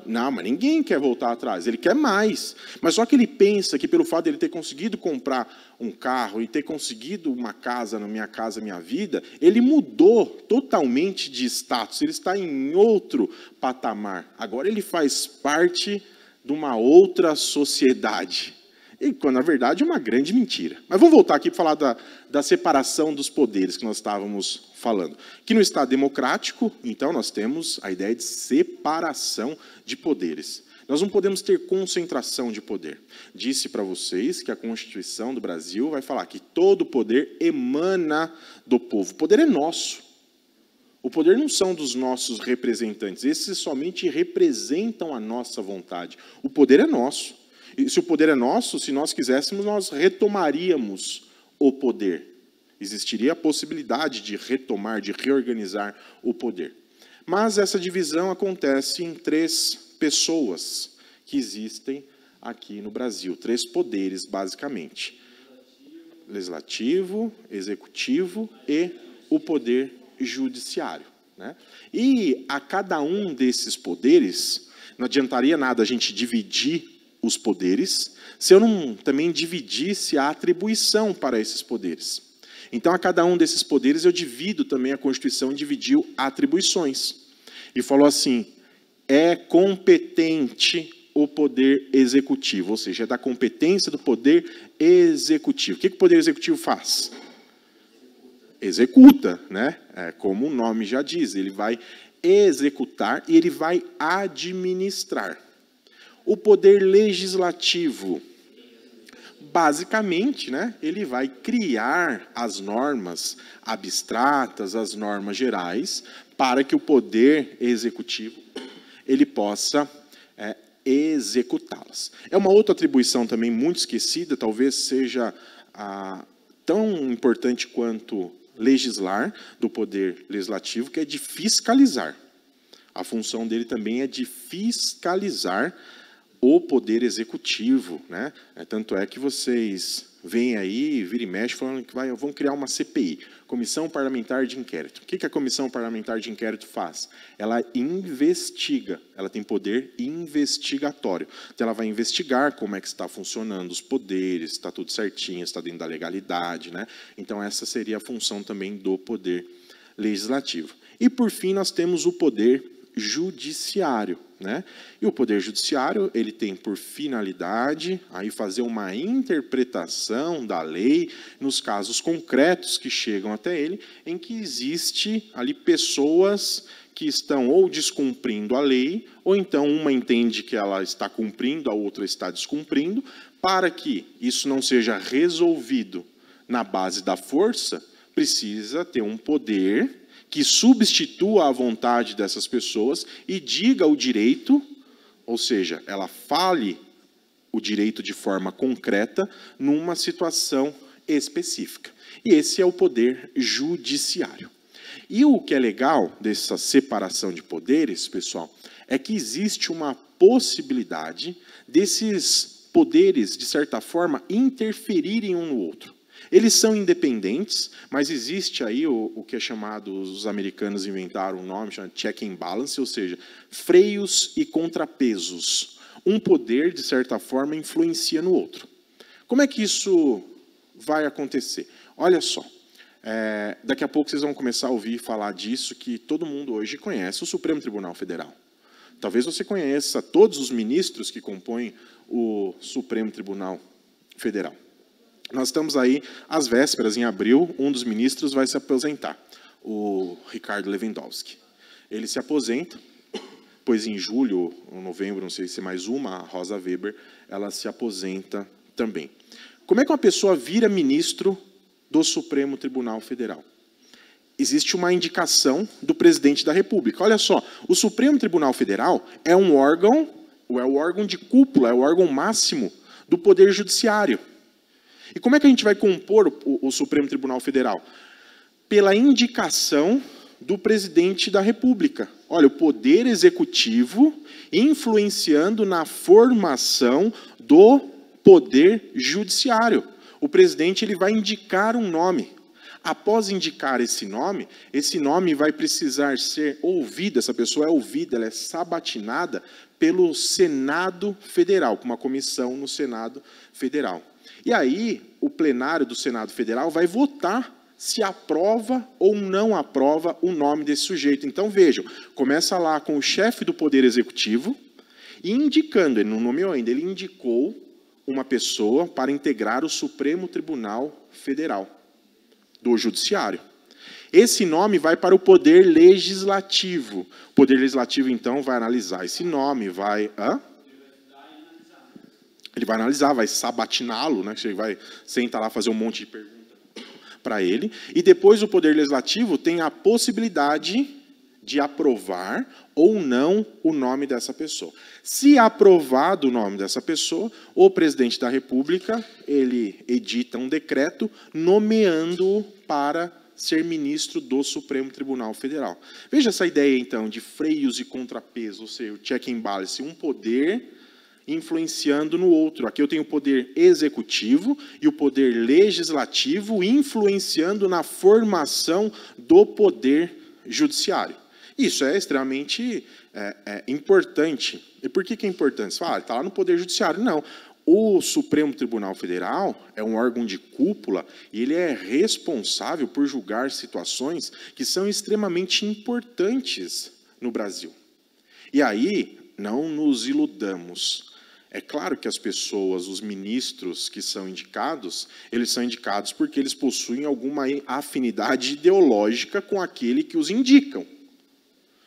Não, mas ninguém quer voltar atrás. Ele quer mais. Mas só que ele pensa que pelo fato de ele ter conseguido comprar um carro e ter conseguido uma casa na Minha Casa Minha Vida, ele mudou totalmente de status. Ele está em outro patamar. Agora ele faz parte de uma outra sociedade. E, quando, na verdade, é uma grande mentira. Mas vamos voltar aqui para falar da separação dos poderes que nós estávamos falando. Que no Estado democrático, então, nós temos a ideia de separação de poderes. Nós não podemos ter concentração de poder. Disse para vocês que a Constituição do Brasil vai falar que todo poder emana do povo. O poder é nosso. O poder não são dos nossos representantes. Esses somente representam a nossa vontade. O poder é nosso. E se o poder é nosso, se nós quiséssemos, nós retomaríamos o poder. Existiria a possibilidade de retomar, de reorganizar o poder. Mas essa divisão acontece em 3 pessoas que existem aqui no Brasil. 3 poderes, basicamente. Legislativo, executivo e o poder judiciário. Né? E a cada um desses poderes, não adiantaria nada a gente dividir os poderes, se eu não também dividisse a atribuição para esses poderes. Então, a cada um desses poderes, eu divido também, a Constituição dividiu atribuições. E falou assim, é competente o poder executivo, ou seja, é da competência do poder executivo. O que o poder executivo faz? Executa, né? Como o nome já diz, ele vai executar e ele vai administrar. O poder legislativo, basicamente, né, ele vai criar as normas abstratas, as normas gerais, para que o poder executivo ele possa executá-las. É uma outra atribuição também muito esquecida, talvez seja tão importante quanto legislar, do poder legislativo, que é de fiscalizar. A função dele também é de fiscalizar o poder executivo, né? Tanto é que vocês veem aí, vira e mexe, falando que vão criar uma CPI, Comissão Parlamentar de Inquérito. O que a Comissão Parlamentar de Inquérito faz? Ela investiga, ela tem poder investigatório. Então, ela vai investigar como é que está funcionando os poderes, está tudo certinho, está dentro da legalidade, né? Então, essa seria a função também do poder legislativo. E, por fim, nós temos o poder judiciário, né? E o Poder Judiciário, ele tem por finalidade aí fazer uma interpretação da lei nos casos concretos que chegam até ele, em que existe ali pessoas que estão ou descumprindo a lei, ou então uma entende que ela está cumprindo, a outra está descumprindo. Para que isso não seja resolvido na base da força, precisa ter um poder que substitua a vontade dessas pessoas e diga o direito, ou seja, ela fale o direito de forma concreta numa situação específica. E esse é o poder judiciário. E o que é legal dessa separação de poderes, pessoal, é que existe uma possibilidade desses poderes, de certa forma, interferirem um no outro. Eles são independentes, mas existe aí o que é chamado, os americanos inventaram um nome, chamado check and balance, ou seja, freios e contrapesos. Um poder, de certa forma, influencia no outro. Como é que isso vai acontecer? Olha só, daqui a pouco vocês vão começar a ouvir falar disso, que todo mundo hoje conhece, o Supremo Tribunal Federal. Talvez você conheça todos os ministros que compõem o Supremo Tribunal Federal. Nós estamos aí, às vésperas, em abril, um dos ministros vai se aposentar, o Ricardo Lewandowski. Ele se aposenta, pois em julho ou novembro, não sei se é mais uma, a Rosa Weber, ela se aposenta também. Como é que uma pessoa vira ministro do Supremo Tribunal Federal? Existe uma indicação do presidente da República. Olha só, o Supremo Tribunal Federal é um órgão, é o órgão de cúpula, é o órgão máximo do Poder Judiciário. E como é que a gente vai compor o Supremo Tribunal Federal? Pela indicação do presidente da República. Olha, o Poder Executivo influenciando na formação do Poder Judiciário. O presidente ele vai indicar um nome. Após indicar esse nome vai precisar ser ouvido, essa pessoa é ouvida, ela é sabatinada pelo Senado Federal, com uma comissão no Senado Federal. E aí, o plenário do Senado Federal vai votar se aprova ou não aprova o nome desse sujeito. Então, vejam, começa lá com o chefe do Poder Executivo, e indicando, ele não nomeou ainda, ele indicou uma pessoa para integrar o Supremo Tribunal Federal, do Judiciário. Esse nome vai para o Poder Legislativo. O Poder Legislativo, então, vai analisar esse nome, vai... Ele vai analisar, vai sabatiná-lo, né? Ele vai sentar lá, fazer um monte de perguntas para ele. E depois o Poder Legislativo tem a possibilidade de aprovar ou não o nome dessa pessoa. Se aprovado o nome dessa pessoa, o presidente da República, ele edita um decreto nomeando-o para ser ministro do Supremo Tribunal Federal. Veja essa ideia, então, de freios e contrapesos, ou seja, o check and balance, um poder influenciando no outro. Aqui eu tenho o poder executivo e o poder legislativo influenciando na formação do poder judiciário. Isso é extremamente importante. E por que é importante? Você fala, está lá no poder judiciário. Não. O Supremo Tribunal Federal é um órgão de cúpula e ele é responsável por julgar situações que são extremamente importantes no Brasil. E aí, não nos iludamos. É claro que as pessoas, os ministros que são indicados, eles são indicados porque eles possuem alguma afinidade ideológica com aquele que os indicam.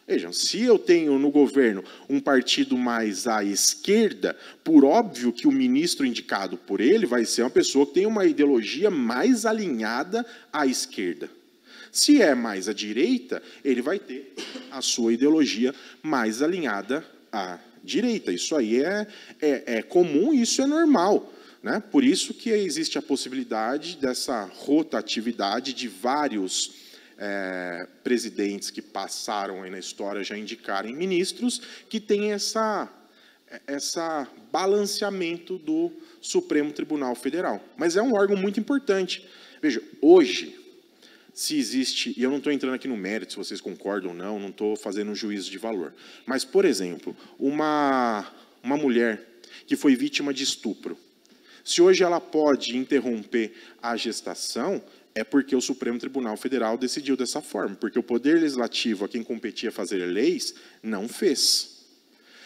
Vejam, se eu tenho no governo um partido mais à esquerda, por óbvio que o ministro indicado por ele vai ser uma pessoa que tem uma ideologia mais alinhada à esquerda. Se é mais à direita, ele vai ter a sua ideologia mais alinhada à direita. Isso aí é comum, isso é normal, né? Por isso que existe a possibilidade dessa rotatividade de vários presidentes que passaram aí na história já indicarem ministros que têm essa balanceamento do Supremo Tribunal Federal. Mas é um órgão muito importante. Veja, hoje, se existe, e eu não estou entrando aqui no mérito, se vocês concordam ou não estou fazendo um juízo de valor, mas, por exemplo, uma mulher que foi vítima de estupro, se hoje ela pode interromper a gestação, É porque o Supremo Tribunal Federal decidiu dessa forma, porque o Poder Legislativo, a quem competia fazer leis, não fez.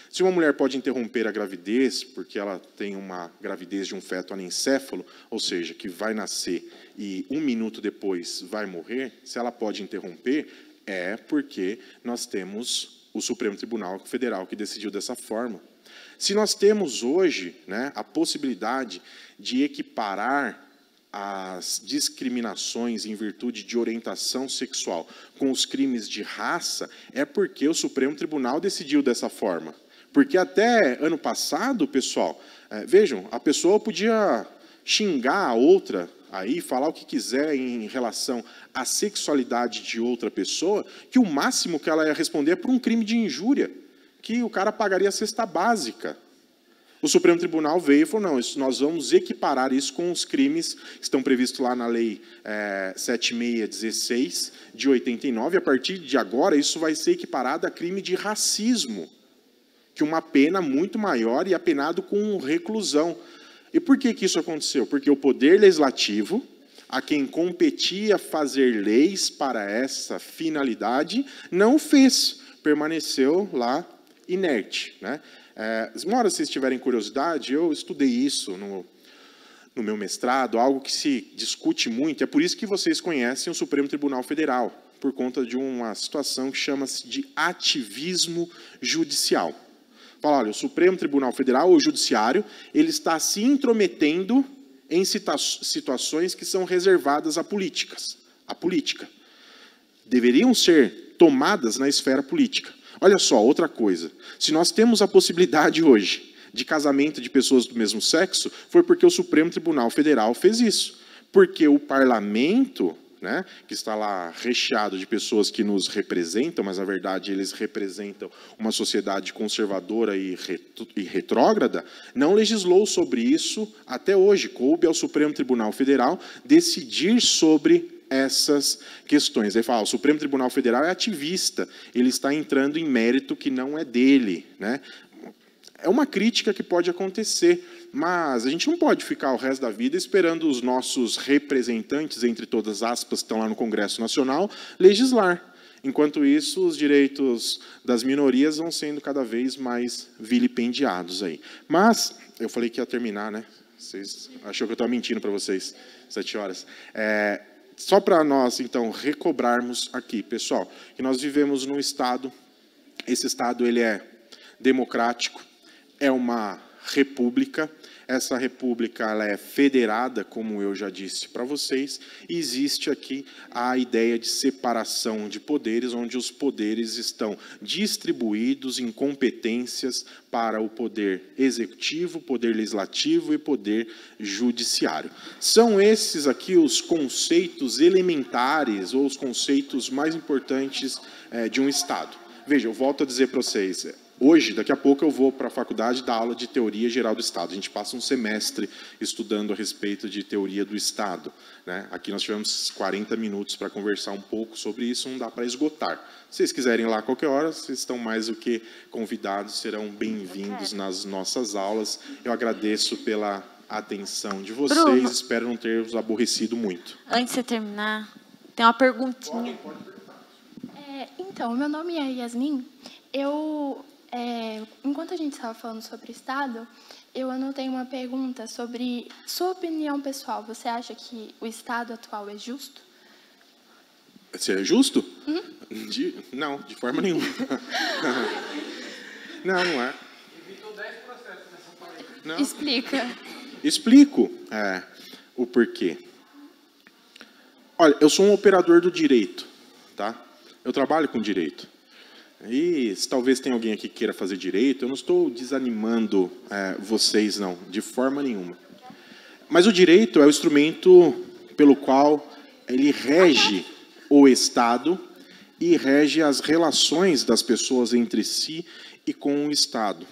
Se uma mulher pode interromper a gravidez, porque ela tem uma gravidez de um feto anencéfalo, ou seja, que vai nascer e 1 minuto depois vai morrer, se ela pode interromper, é porque nós temos o Supremo Tribunal Federal que decidiu dessa forma. Se nós temos hoje, né, a possibilidade de equiparar as discriminações em virtude de orientação sexual com os crimes de raça, é porque o Supremo Tribunal decidiu dessa forma. Porque até ano passado, pessoal, vejam, a pessoa podia xingar a outra, aí falar o que quiser em relação à sexualidade de outra pessoa, que o máximo que ela ia responder é por um crime de injúria, que o cara pagaria a cesta básica. O Supremo Tribunal veio e falou, não, nós vamos equiparar isso com os crimes que estão previstos lá na Lei 7616, de 89, a partir de agora isso vai ser equiparado a crime de racismo, que uma pena muito maior e apenado com reclusão. E por que isso aconteceu? Porque o Poder Legislativo, a quem competia fazer leis para essa finalidade, não fez, permaneceu lá inerte, né? Uma hora, se vocês tiverem curiosidade, eu estudei isso no meu mestrado, algo que se discute muito, é por isso que vocês conhecem o Supremo Tribunal Federal, por conta de uma situação que chama-se de ativismo judicial. Fala, olha, o Supremo Tribunal Federal, o Judiciário, ele está se intrometendo em situações que são reservadas a políticas. A política. Deveriam ser tomadas na esfera política. Olha só, outra coisa. Se nós temos a possibilidade hoje de casamento de pessoas do mesmo sexo, foi porque o Supremo Tribunal Federal fez isso. Porque o parlamento, né, que está lá recheado de pessoas que nos representam, mas, na verdade, eles representam uma sociedade conservadora e retrógrada, não legislou sobre isso até hoje. Coube ao Supremo Tribunal Federal decidir sobre essas questões. Aí fala, o Supremo Tribunal Federal é ativista, ele está entrando em mérito que não é dele, né? É uma crítica que pode acontecer, mas a gente não pode ficar o resto da vida esperando os nossos representantes, entre todas as aspas, que estão lá no Congresso Nacional, legislar. Enquanto isso, os direitos das minorias vão sendo cada vez mais vilipendiados aí. Mas, eu falei que ia terminar, né? Vocês achou que eu estava mentindo para vocês, 7 horas. Só para nós, então, recobrarmos aqui, pessoal, que nós vivemos num Estado, esse Estado ele é democrático, é uma república, essa república ela é federada, como eu já disse para vocês, e existe aqui a ideia de separação de poderes, onde os poderes estão distribuídos em competências para o poder executivo, poder legislativo e poder judiciário. São esses aqui os conceitos elementares, ou os conceitos mais importantes de um Estado. Veja, eu volto a dizer para vocês, hoje, daqui a pouco, eu vou para a faculdade dar aula de Teoria Geral do Estado. A gente passa um semestre estudando a respeito de Teoria do Estado, né? Aqui nós tivemos 40 minutos para conversar um pouco sobre isso, não dá para esgotar. Se vocês quiserem ir lá a qualquer hora, vocês estão mais do que convidados, serão bem-vindos nas nossas aulas. Eu agradeço pela atenção de vocês, Bruno, espero não ter os aborrecido muito. Antes de você terminar, tem uma perguntinha. Pode perguntar. Então, meu nome é Yasmin. Enquanto a gente estava falando sobre o Estado, eu anotei uma pergunta sobre sua opinião pessoal. Você acha que o Estado atual é justo? Se é justo? Não, de forma nenhuma. Não é. Evitou 10 processos nessa parede. Não. Explica. Explico o porquê. Olha, eu sou um operador do direito, tá? Eu trabalho com direito. E talvez tenha alguém aqui que queira fazer direito, eu não estou desanimando vocês, não, de forma nenhuma. Mas o direito é o instrumento pelo qual ele rege o Estado e rege as relações das pessoas entre si e com o Estado.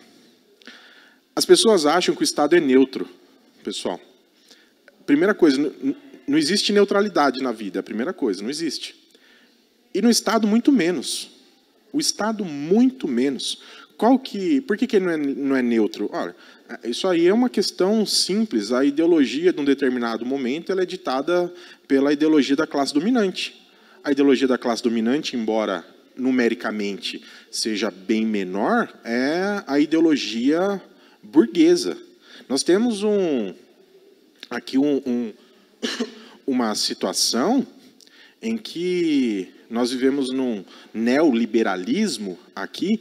As pessoas acham que o Estado é neutro, pessoal. Primeira coisa, não existe neutralidade na vida, é a primeira coisa, não existe. E no Estado, muito menos. O Estado, muito menos. Por que não é neutro? Olha, isso aí é uma questão simples. A ideologia de um determinado momento ela é ditada pela ideologia da classe dominante. A ideologia da classe dominante, embora numericamente seja bem menor, é a ideologia burguesa. Nós temos aqui uma situação em que nós vivemos num neoliberalismo aqui,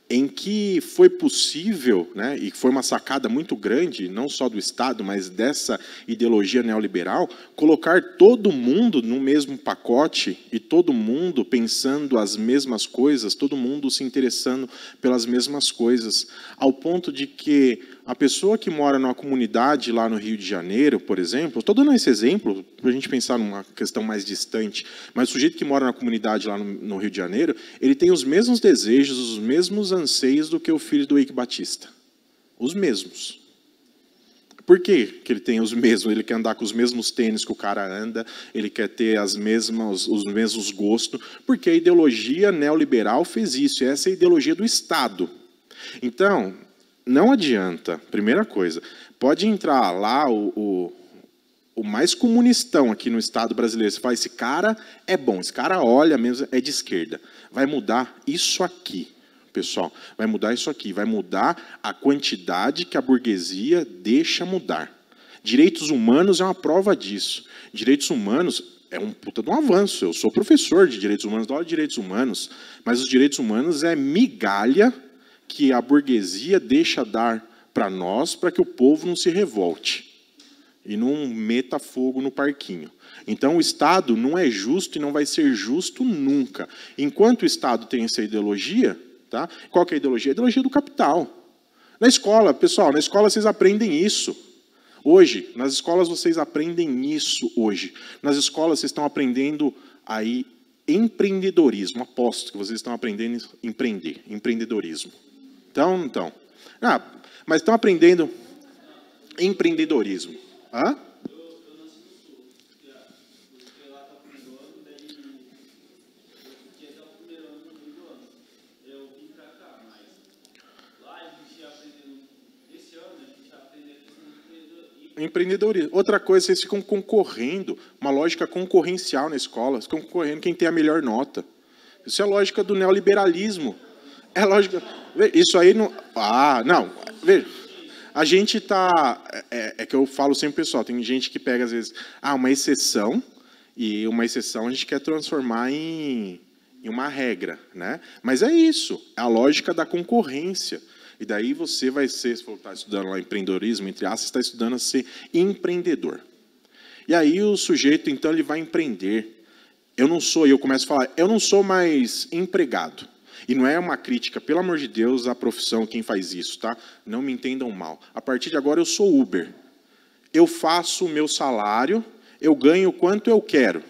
em que foi possível, né, e foi uma sacada muito grande, não só do Estado, mas dessa ideologia neoliberal, colocar todo mundo no mesmo pacote e todo mundo pensando as mesmas coisas, todo mundo se interessando pelas mesmas coisas, ao ponto de que a pessoa que mora numa comunidade lá no Rio de Janeiro, por exemplo, estou dando esse exemplo para a gente pensar numa questão mais distante, mas o sujeito que mora na comunidade lá no Rio de Janeiro, ele tem os mesmos desejos, os mesmos anseios do que o filho do Eike Batista. Os mesmos. Por que que ele tem os mesmos? Ele quer andar com os mesmos tênis que o cara anda, ele quer ter os mesmos gostos, porque a ideologia neoliberal fez isso, e essa é a ideologia do Estado. Então, não adianta, primeira coisa, pode entrar lá o mais comunistão aqui no Estado brasileiro, você fala, esse cara é bom, esse cara olha mesmo, é de esquerda. Vai mudar isso aqui, pessoal, vai mudar isso aqui, vai mudar a quantidade que a burguesia deixa mudar. Direitos humanos é uma prova disso. Direitos humanos é um puta de um avanço, eu sou professor de direitos humanos, dou aula de direitos humanos, mas os direitos humanos é migalha que a burguesia deixa dar para nós, para que o povo não se revolte e não meta fogo no parquinho. Então, o Estado não é justo e não vai ser justo nunca. Enquanto o Estado tem essa ideologia, tá? Qual que é a ideologia? A ideologia do capital. Na escola, pessoal, na escola vocês aprendem isso. Hoje, nas escolas vocês aprendem isso hoje. Nas escolas vocês estão aprendendo aí empreendedorismo. Aposto que vocês estão aprendendo a empreender, empreendedorismo. Então. Mas estão aprendendo empreendedorismo. Hã? Empreendedorismo. Outra coisa, vocês ficam concorrendo, uma lógica concorrencial na escola, ficam concorrendo quem tem a melhor nota. Isso é a lógica do neoliberalismo. É lógica. Isso aí não. Não. Veja. A gente está. É que eu falo sempre, pessoal, tem gente que pega, às vezes, uma exceção, e uma exceção a gente quer transformar em uma regra, né? Mas é isso, é a lógica da concorrência. E daí você vai ser, se for estar estudando lá empreendedorismo, entre aspas, você está estudando a ser empreendedor. E aí o sujeito, então, ele vai empreender. Eu começo a falar, eu não sou mais empregado. E não é uma crítica, pelo amor de Deus, à profissão, quem faz isso, tá? Não me entendam mal. A partir de agora eu sou Uber. Eu faço o meu salário, eu ganho quanto eu quero.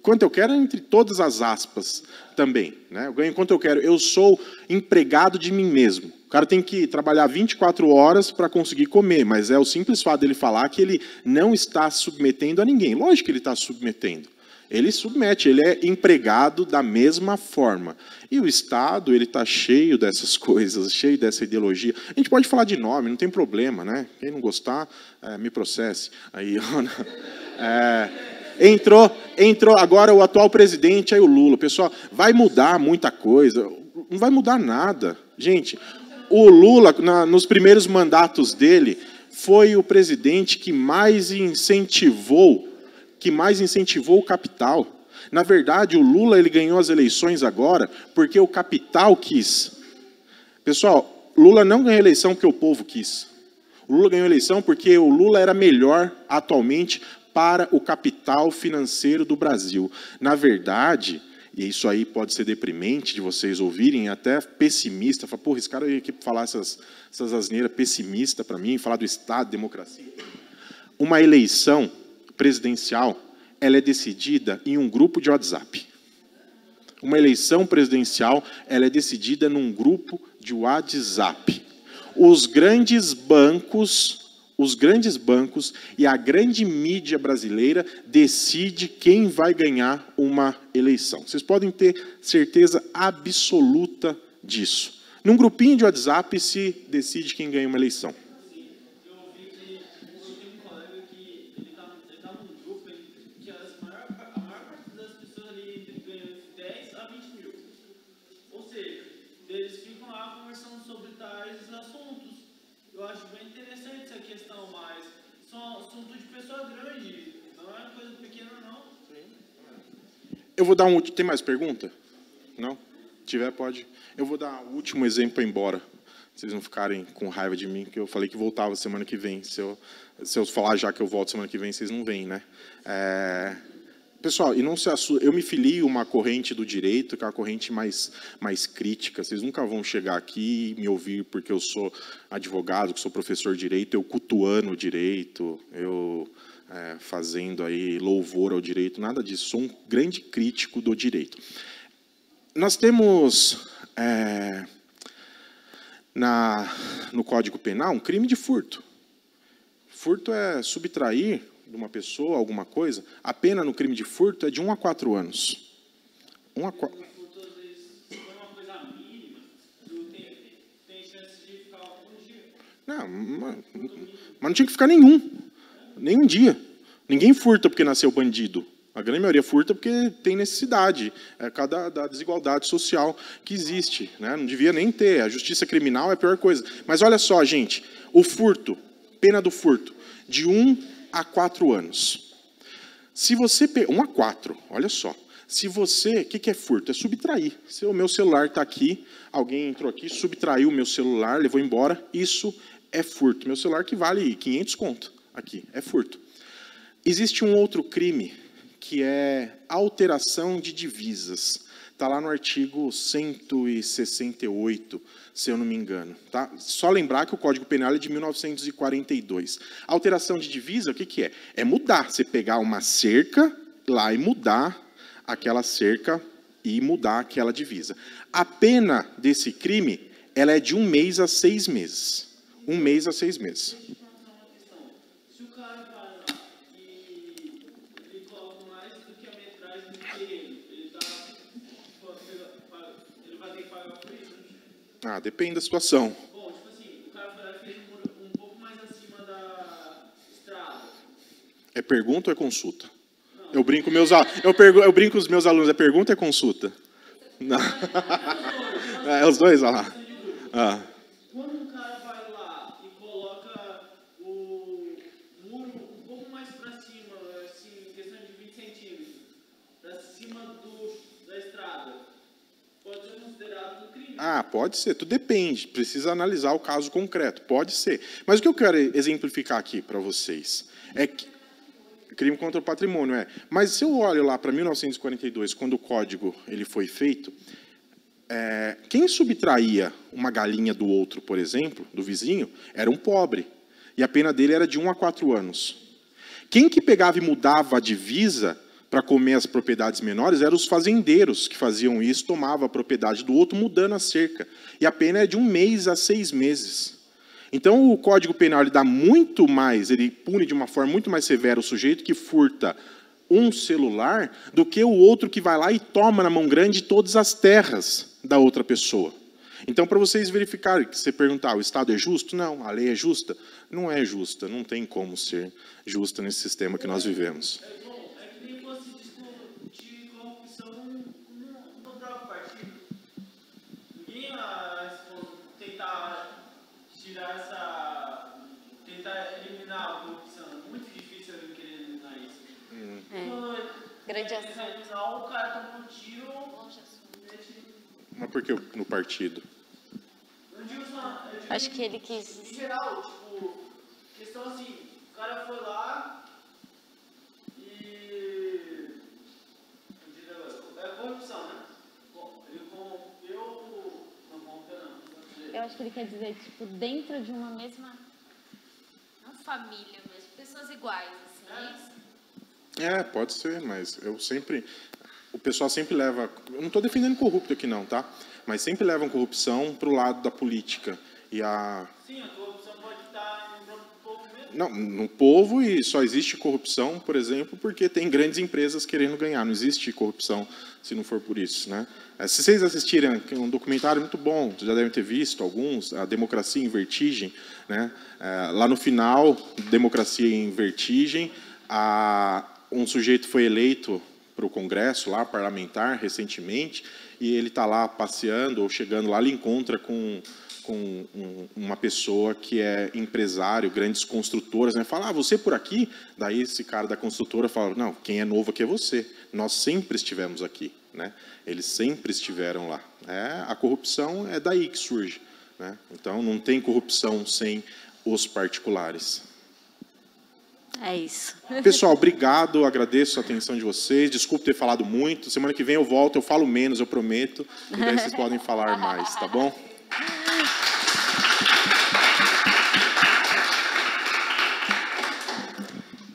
Quanto eu quero entre todas as aspas também, né? Eu ganho quanto eu quero. Eu sou empregado de mim mesmo. O cara tem que trabalhar 24 horas para conseguir comer, mas é o simples fato dele falar que ele não está submetendo a ninguém. Lógico que ele está submetendo. Ele submete, ele é empregado da mesma forma. E o Estado, ele está cheio dessas coisas, cheio dessa ideologia. A gente pode falar de nome, não tem problema, né? Quem não gostar, me processe. Aí, entrou agora o atual presidente, aí o Lula. Pessoal, vai mudar muita coisa? Não vai mudar nada. Gente, o Lula, nos primeiros mandatos dele, foi o presidente que mais incentivou o capital. Na verdade, o Lula ele ganhou as eleições agora porque o capital quis. Pessoal, Lula não ganhou a eleição porque o povo quis. O Lula ganhou a eleição porque o Lula era melhor atualmente para o capital financeiro do Brasil. Na verdade, e isso aí pode ser deprimente de vocês ouvirem, até pessimista, falar, porra, esse cara veio aqui falar essas asneiras pessimista para mim, falar do Estado, democracia. Uma eleição presidencial, ela é decidida em um grupo de WhatsApp. Uma eleição presidencial, ela é decidida num grupo de WhatsApp. Os grandes bancos e a grande mídia brasileira decide quem vai ganhar uma eleição. Vocês podem ter certeza absoluta disso. Num grupinho de WhatsApp se decide quem ganha uma eleição. Eu ouvi que tem um colega que ele tá num grupo que a maior parte das pessoas ali ganham de 10 a 20 mil. Ou seja, eles ficam lá conversando sobre tais assuntos. Eu acho bem interessante essa questão, mas são assuntos de pessoa grande, não é coisa pequena, não. Eu vou dar um... Tem mais pergunta? Não? Se tiver, pode. Eu vou dar o último exemplo para ir embora. Vocês não ficarem com raiva de mim, porque eu falei que voltava semana que vem. Se eu falar já que eu volto semana que vem, vocês não vêm, né? Pessoal, e não se assustem, eu me filio uma corrente do direito, que é a corrente mais crítica. Vocês nunca vão chegar aqui e me ouvir porque eu sou advogado, que sou professor de direito, eu cultuando o direito, eu fazendo aí louvor ao direito, nada disso. Sou um grande crítico do direito. Nós temos no Código Penal um crime de furto. Furto é subtrair de uma pessoa alguma coisa. A pena no crime de furto é de 1 a 4 anos. 1 a 4. Furto, às vezes, se for uma coisa mínima, tem chance de ficar alguns dias. Não, mas não tinha que ficar nenhum dia. Ninguém furta porque nasceu bandido. A grande maioria furta porque tem necessidade, da desigualdade social que existe, né? Não devia nem ter. A justiça criminal é a pior coisa. Mas olha só, gente, o furto, pena do furto, de 1 a 4 anos. Se você... 1 a 4, olha só. Se você... O que é furto? É subtrair. Se o meu celular está aqui, alguém entrou aqui, subtraiu o meu celular, levou embora, isso é furto. Meu celular que vale 500 conto aqui, é furto. Existe um outro crime, que é alteração de divisas. Está lá no artigo 168, se eu não me engano. Tá? Só lembrar que o Código Penal é de 1942. Alteração de divisa, o que é? É mudar. Você pegar uma cerca lá e mudar aquela cerca e mudar aquela divisa. A pena desse crime ela é de 1 mês a 6 meses. 1 mês a 6 meses. Se o cara vai lá e ele coloca mais do que a metragem do que ele vai ter que pagar por isso? Depende da situação. Bom, tipo assim, o cara foi lá e fez um pouco mais acima da estrada. É pergunta ou é consulta? Eu brinco com os meus alunos, é pergunta ou é consulta? Não. É os dois, olha lá. Quando o cara vai lá e coloca o muro um pouco mais para cima, assim, questão de 20 centímetros, para cima da estrada, pode ser considerado um crime? Pode ser, tudo depende. Precisa analisar o caso concreto. Pode ser. Mas o que eu quero exemplificar aqui para vocês é que crime contra o patrimônio, Mas se eu olho lá para 1942, quando o código ele foi feito, quem subtraía uma galinha do outro, por exemplo, do vizinho, era um pobre. E a pena dele era de 1 a 4 anos. Quem que pegava e mudava a divisa para comer as propriedades menores eram os fazendeiros que faziam isso, tomavam a propriedade do outro, mudando a cerca. E a pena é de 1 mês a 6 meses. Então, o Código Penal ele dá muito mais, ele pune de uma forma muito mais severa o sujeito que furta um celular do que o outro que vai lá e toma na mão grande todas as terras da outra pessoa. Então, para vocês verificarem, que você perguntar, o Estado é justo? Não. A lei é justa? Não é justa, não tem como ser justa nesse sistema que nós vivemos. É que nem fosse discutir corrupção no próprio partido. Ninguém ia tentar tentar eliminar a corrupção. É muito difícil alguém querer eliminar isso. Grande assunto. O cara toma um tiro. Mas por que no partido? Não digo só. Acho que ele quis. Em geral, tipo, questão assim, o cara foi lá e. É corrupção, né? Ele corrompeu. Não corrompeu, não. Eu acho que ele quer dizer, tipo, dentro de uma mesma. Não família, mas pessoas iguais, assim. Pode ser, mas o pessoal sempre leva... Eu não estou defendendo corrupto aqui não, tá? Mas sempre levam corrupção para o lado da política. Sim, a corrupção pode estar em um pouco mesmo. Não, no povo, e só existe corrupção, por exemplo, porque tem grandes empresas querendo ganhar. Não existe corrupção se não for por isso, né? Se vocês assistirem um documentário muito bom, já devem ter visto alguns, A Democracia em Vertigem, né? Lá no final, Democracia em Vertigem, um sujeito foi eleito para o Congresso, lá, parlamentar, recentemente, e ele está lá passeando, ou chegando lá, ele encontra com uma pessoa que é empresário, grandes construtoras, né? Fala, você por aqui? Daí esse cara da construtora fala, não, quem é novo aqui é você. Nós sempre estivemos aqui, né? Eles sempre estiveram lá. A corrupção é daí que surge, né? Então, não tem corrupção sem os particulares. É isso. Pessoal, obrigado, agradeço a atenção de vocês. Desculpe ter falado muito. Semana que vem eu volto, eu falo menos, eu prometo. E daí vocês podem falar mais, tá bom?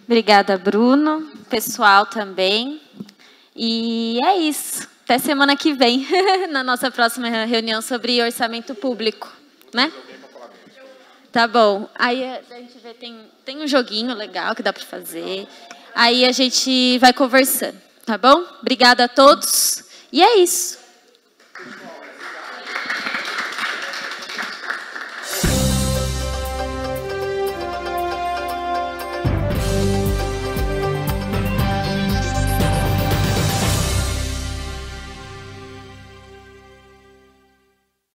Obrigada, Bruno. Pessoal também. E é isso. Até semana que vem, na nossa próxima reunião sobre orçamento público, né? Tá bom. Aí a gente vê, tem um joguinho legal que dá para fazer. Aí a gente vai conversando, tá bom? Obrigada a todos. E é isso.